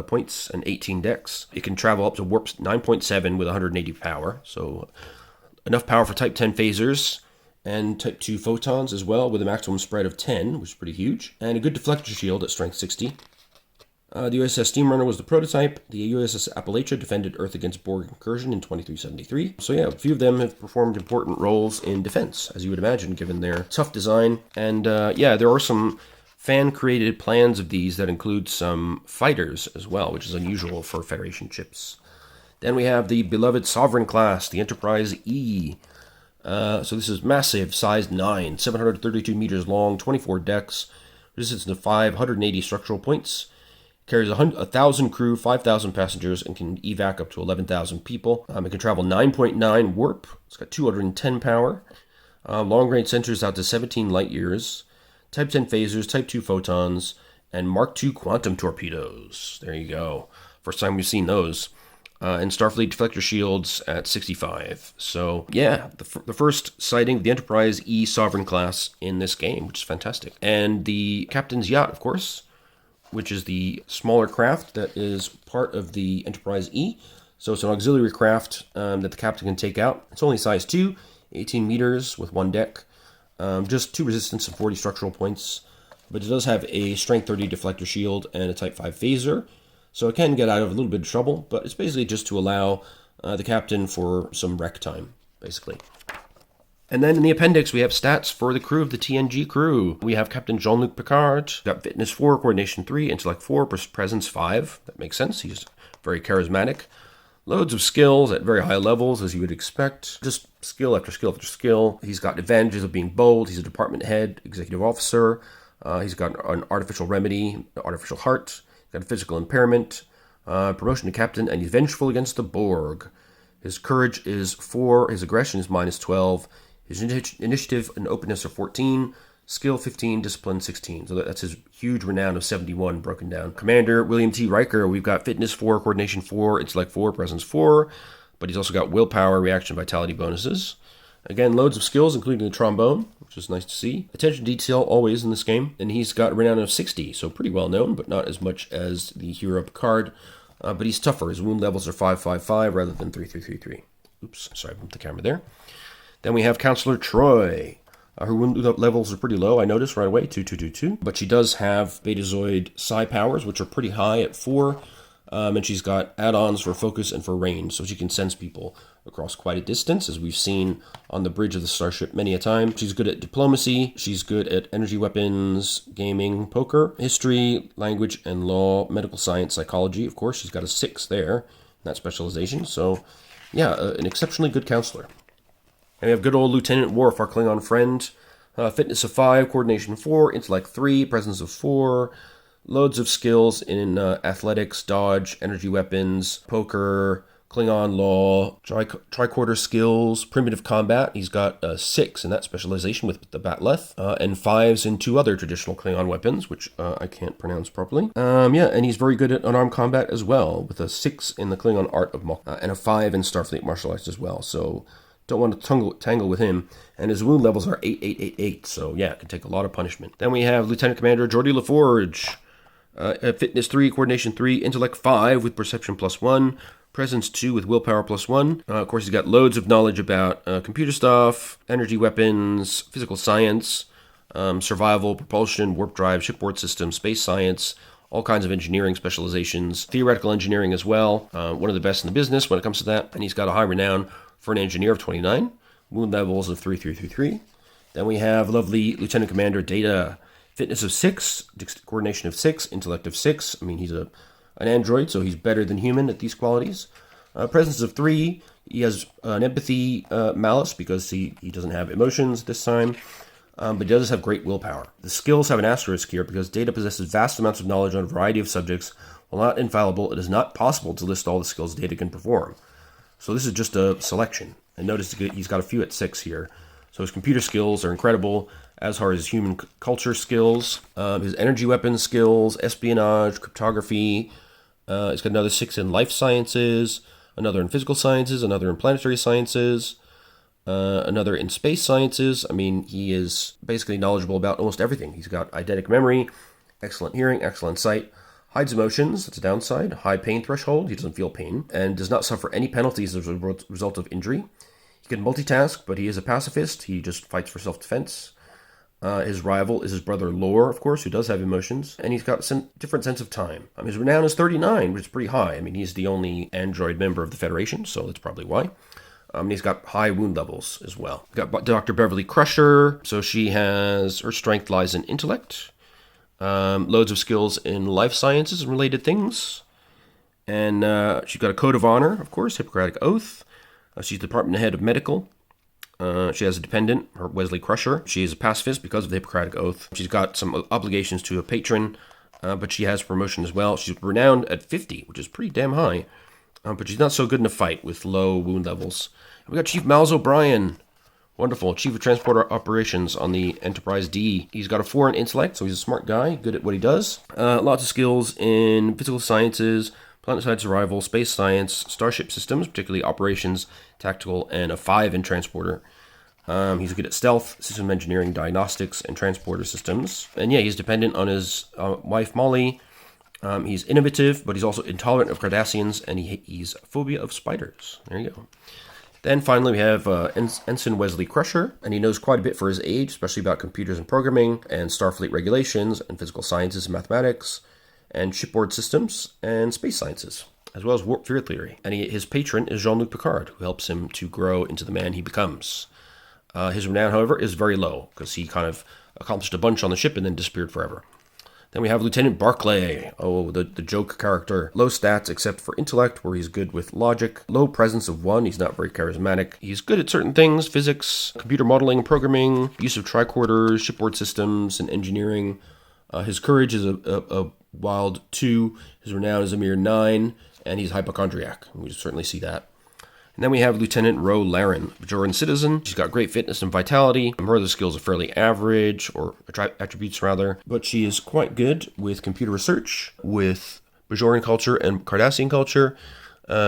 points, and 18 decks. It can travel up to warp 9.7 with 180 power, so enough power for type 10 phasers and type 2 photons as well, with a maximum spread of 10, which is pretty huge, and a good deflector shield at strength 60. The USS Steam Runner was the prototype. The USS Appalachia defended Earth against Borg incursion in 2373. So yeah, a few of them have performed important roles in defense, as you would imagine, given their tough design. And yeah, there are some fan-created plans of these that include some fighters as well, which is unusual for Federation ships. Then we have the beloved Sovereign class, the Enterprise E. So this is massive, size 9, 732 meters long, 24 decks, resistance to 5, 180 structural points, carries 1,000 crew, 5,000 passengers, and can evac up to 11,000 people. It can travel 9.9 warp. It's got 210 power. Long-range sensors out to 17 light years. Type 10 phasers, Type 2 photons, and Mark II quantum torpedoes. There you go. First time we've seen those. And Starfleet deflector shields at 65. So, yeah, the first sighting of the Enterprise E Sovereign class in this game, which is fantastic. And the captain's yacht, of course, which is the smaller craft that is part of the Enterprise E. So it's an auxiliary craft that the captain can take out. It's only size 2, 18 meters with 1 deck. Just 2 resistance and 40 structural points. But it does have a strength 30 deflector shield and a type 5 phaser. So it can get out of a little bit of trouble, but it's basically just to allow the captain for some wreck time, basically. And then in the appendix, we have stats for the crew of the TNG crew. We have Captain Jean-Luc Picard, got fitness 4, coordination 3, intellect 4, presence 5. That makes sense. He's very charismatic. Loads of skills at very high levels, as you would expect. Just skill after skill after skill. He's got advantages of being bold. He's a department head, executive officer. He's got an artificial remedy, artificial heart. He's got a physical impairment, promotion to captain, and he's vengeful against the Borg. His courage is 4. His aggression is minus 12. His initiative and openness are 14, skill 15, discipline 16. So that's his huge renown of 71 broken down. Commander William T. Riker, we've got fitness 4, coordination 4, intellect 4, presence 4, but he's also got willpower, reaction, vitality bonuses. Again, loads of skills, including the trombone, which is nice to see. Attention to detail always in this game. And he's got a renown of 60, so pretty well known, but not as much as the hero Picard. But he's tougher. His wound levels are 555 rather than 3333. Oops, sorry, I bumped the camera there. Then we have Counselor Troy. Her wound levels are pretty low, I noticed right away, 2222. But she does have Betazoid psi powers, which are pretty high at 4. And she's got add-ons for focus and for range, so she can sense people across quite a distance, as we've seen on the bridge of the starship many a time. She's good at diplomacy. She's good at energy weapons, gaming, poker, history, language and law, medical science, psychology. Of course, she's got a 6 there in that specialization. So, yeah, an exceptionally good counselor. And we have good old Lieutenant Worf, our Klingon friend. Fitness of 5, coordination 4, intellect 3, presence of 4. Loads of skills in athletics, dodge, energy weapons, poker, Klingon law, tricorder skills, primitive combat. He's got 6 in that specialization with the Batleth, and 5s in 2 other traditional Klingon weapons, which I can't pronounce properly. Yeah, and he's very good at unarmed combat as well, with a 6 in the Klingon art of Mok, and a 5 in Starfleet martial arts as well. So don't want to tangle with him. And his wound levels are 8888, so yeah, it can take a lot of punishment. Then we have Lieutenant Commander Geordi LaForge. Fitness 3, coordination 3, intellect 5 with perception +1, presence 2 with willpower +1. Of course, he's got loads of knowledge about computer stuff, energy weapons, physical science, survival, propulsion, warp drive, shipboard systems, space science, all kinds of engineering specializations, theoretical engineering as well. One of the best in the business when it comes to that. And he's got a high renown for an engineer of 29, wound levels of 3. Then we have lovely Lieutenant Commander Data, fitness of 6, coordination of 6, intellect of 6. I mean, he's an android, so he's better than human at these qualities. Presence of 3, he has an empathy malice because he doesn't have emotions this time, but he does have great willpower. The skills have an asterisk here because Data possesses vast amounts of knowledge on a variety of subjects. While not infallible, it is not possible to list all the skills Data can perform. So this is just a selection. And notice he's got a few at 6 here. So his computer skills are incredible, as are his human culture skills, his energy weapons skills, espionage, cryptography. He's got another 6 in life sciences, another in physical sciences, another in planetary sciences, another in space sciences. I mean, he is basically knowledgeable about almost everything. He's got eidetic memory, excellent hearing, excellent sight, hides emotions, that's a downside, high pain threshold, he doesn't feel pain, and does not suffer any penalties as a result of injury. He can multitask, but he is a pacifist. He just fights for self-defense. His rival is his brother Lore, of course, who does have emotions. And he's got some different sense of time. His renown is 39, which is pretty high. I mean, he's the only android member of the Federation, so that's probably why. He's got high wound levels as well. We've got Dr. Beverly Crusher. So she has, her strength lies in intellect. Loads of skills in life sciences and related things. And she's got a code of honor, of course, Hippocratic Oath. She's the department head of medical. She has a dependent, her Wesley Crusher. She is a pacifist because of the Hippocratic Oath. She's got some obligations to a patron, but she has promotion as well. She's renowned at 50, which is pretty damn high. But she's not so good in a fight with low wound levels. We got Chief Miles O'Brien. Wonderful. Chief of Transport Operations on the Enterprise D. He's got a 4 in intellect, so he's a smart guy, good at what he does. Lots of skills in physical sciences, planetside survival, space science, starship systems, particularly operations, tactical, and a 5 in transporter. He's good at stealth, system engineering, diagnostics, and transporter systems. And yeah, he's dependent on his wife, Molly. He's innovative, but he's also intolerant of Cardassians, and he's phobia of spiders. There you go. Then finally we have Ensign Wesley Crusher, and he knows quite a bit for his age, especially about computers and programming, and Starfleet regulations, and physical sciences and mathematics, and shipboard systems, and space sciences, as well as warp field theory. And his patron is Jean-Luc Picard, who helps him to grow into the man he becomes. His renown, however, is very low, because he kind of accomplished a bunch on the ship and then disappeared forever. Then we have Lieutenant Barclay, the joke character. Low stats except for intellect, where he's good with logic. Low presence of 1, he's not very charismatic. He's good at certain things, physics, computer modeling and programming, use of tricorders, shipboard systems, and engineering. His courage is a wild 2, his renown is a mere 9, and he's hypochondriac. We certainly see that. And then we have Lieutenant Ro Laren, Bajoran citizen. She's got great fitness and vitality. Her other skills are fairly average, or attributes rather, but she is quite good with computer research, with Bajoran culture and Cardassian culture.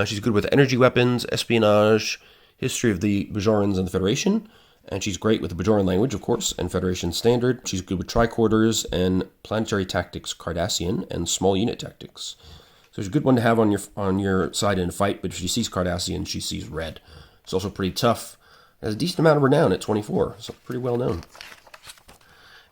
She's good with energy weapons, espionage, history of the Bajorans and the Federation, and she's great with the Bajoran language, of course, and Federation standard. She's good with tricorders and planetary tactics Cardassian and small unit tactics. So it's a good one to have on your side in a fight, but if she sees Cardassian, she sees red. It's also pretty tough. Has a decent amount of renown at 24, so pretty well known.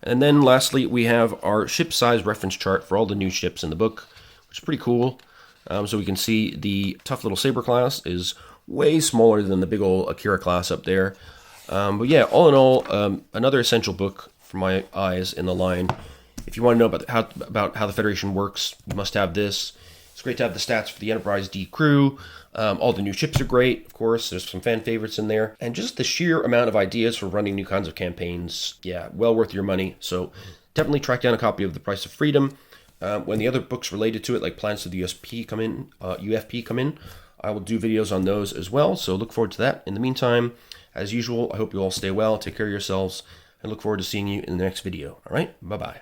And then lastly, we have our ship size reference chart for all the new ships in the book, which is pretty cool. So we can see the tough little Saber class is way smaller than the big old Akira class up there. But yeah, all in all, another essential book for my eyes in the line. If you want to know about how the Federation works, you must have this. It's great to have the stats for the Enterprise D crew. All the new ships are great, of course. There's some fan favorites in there. And just the sheer amount of ideas for running new kinds of campaigns, yeah, well worth your money. So definitely track down a copy of The Price of Freedom. When the other books related to it, like Plans to the UFP come in, I will do videos on those as well. So look forward to that. In the meantime, as usual, I hope you all stay well, take care of yourselves, and look forward to seeing you in the next video. All right, bye-bye.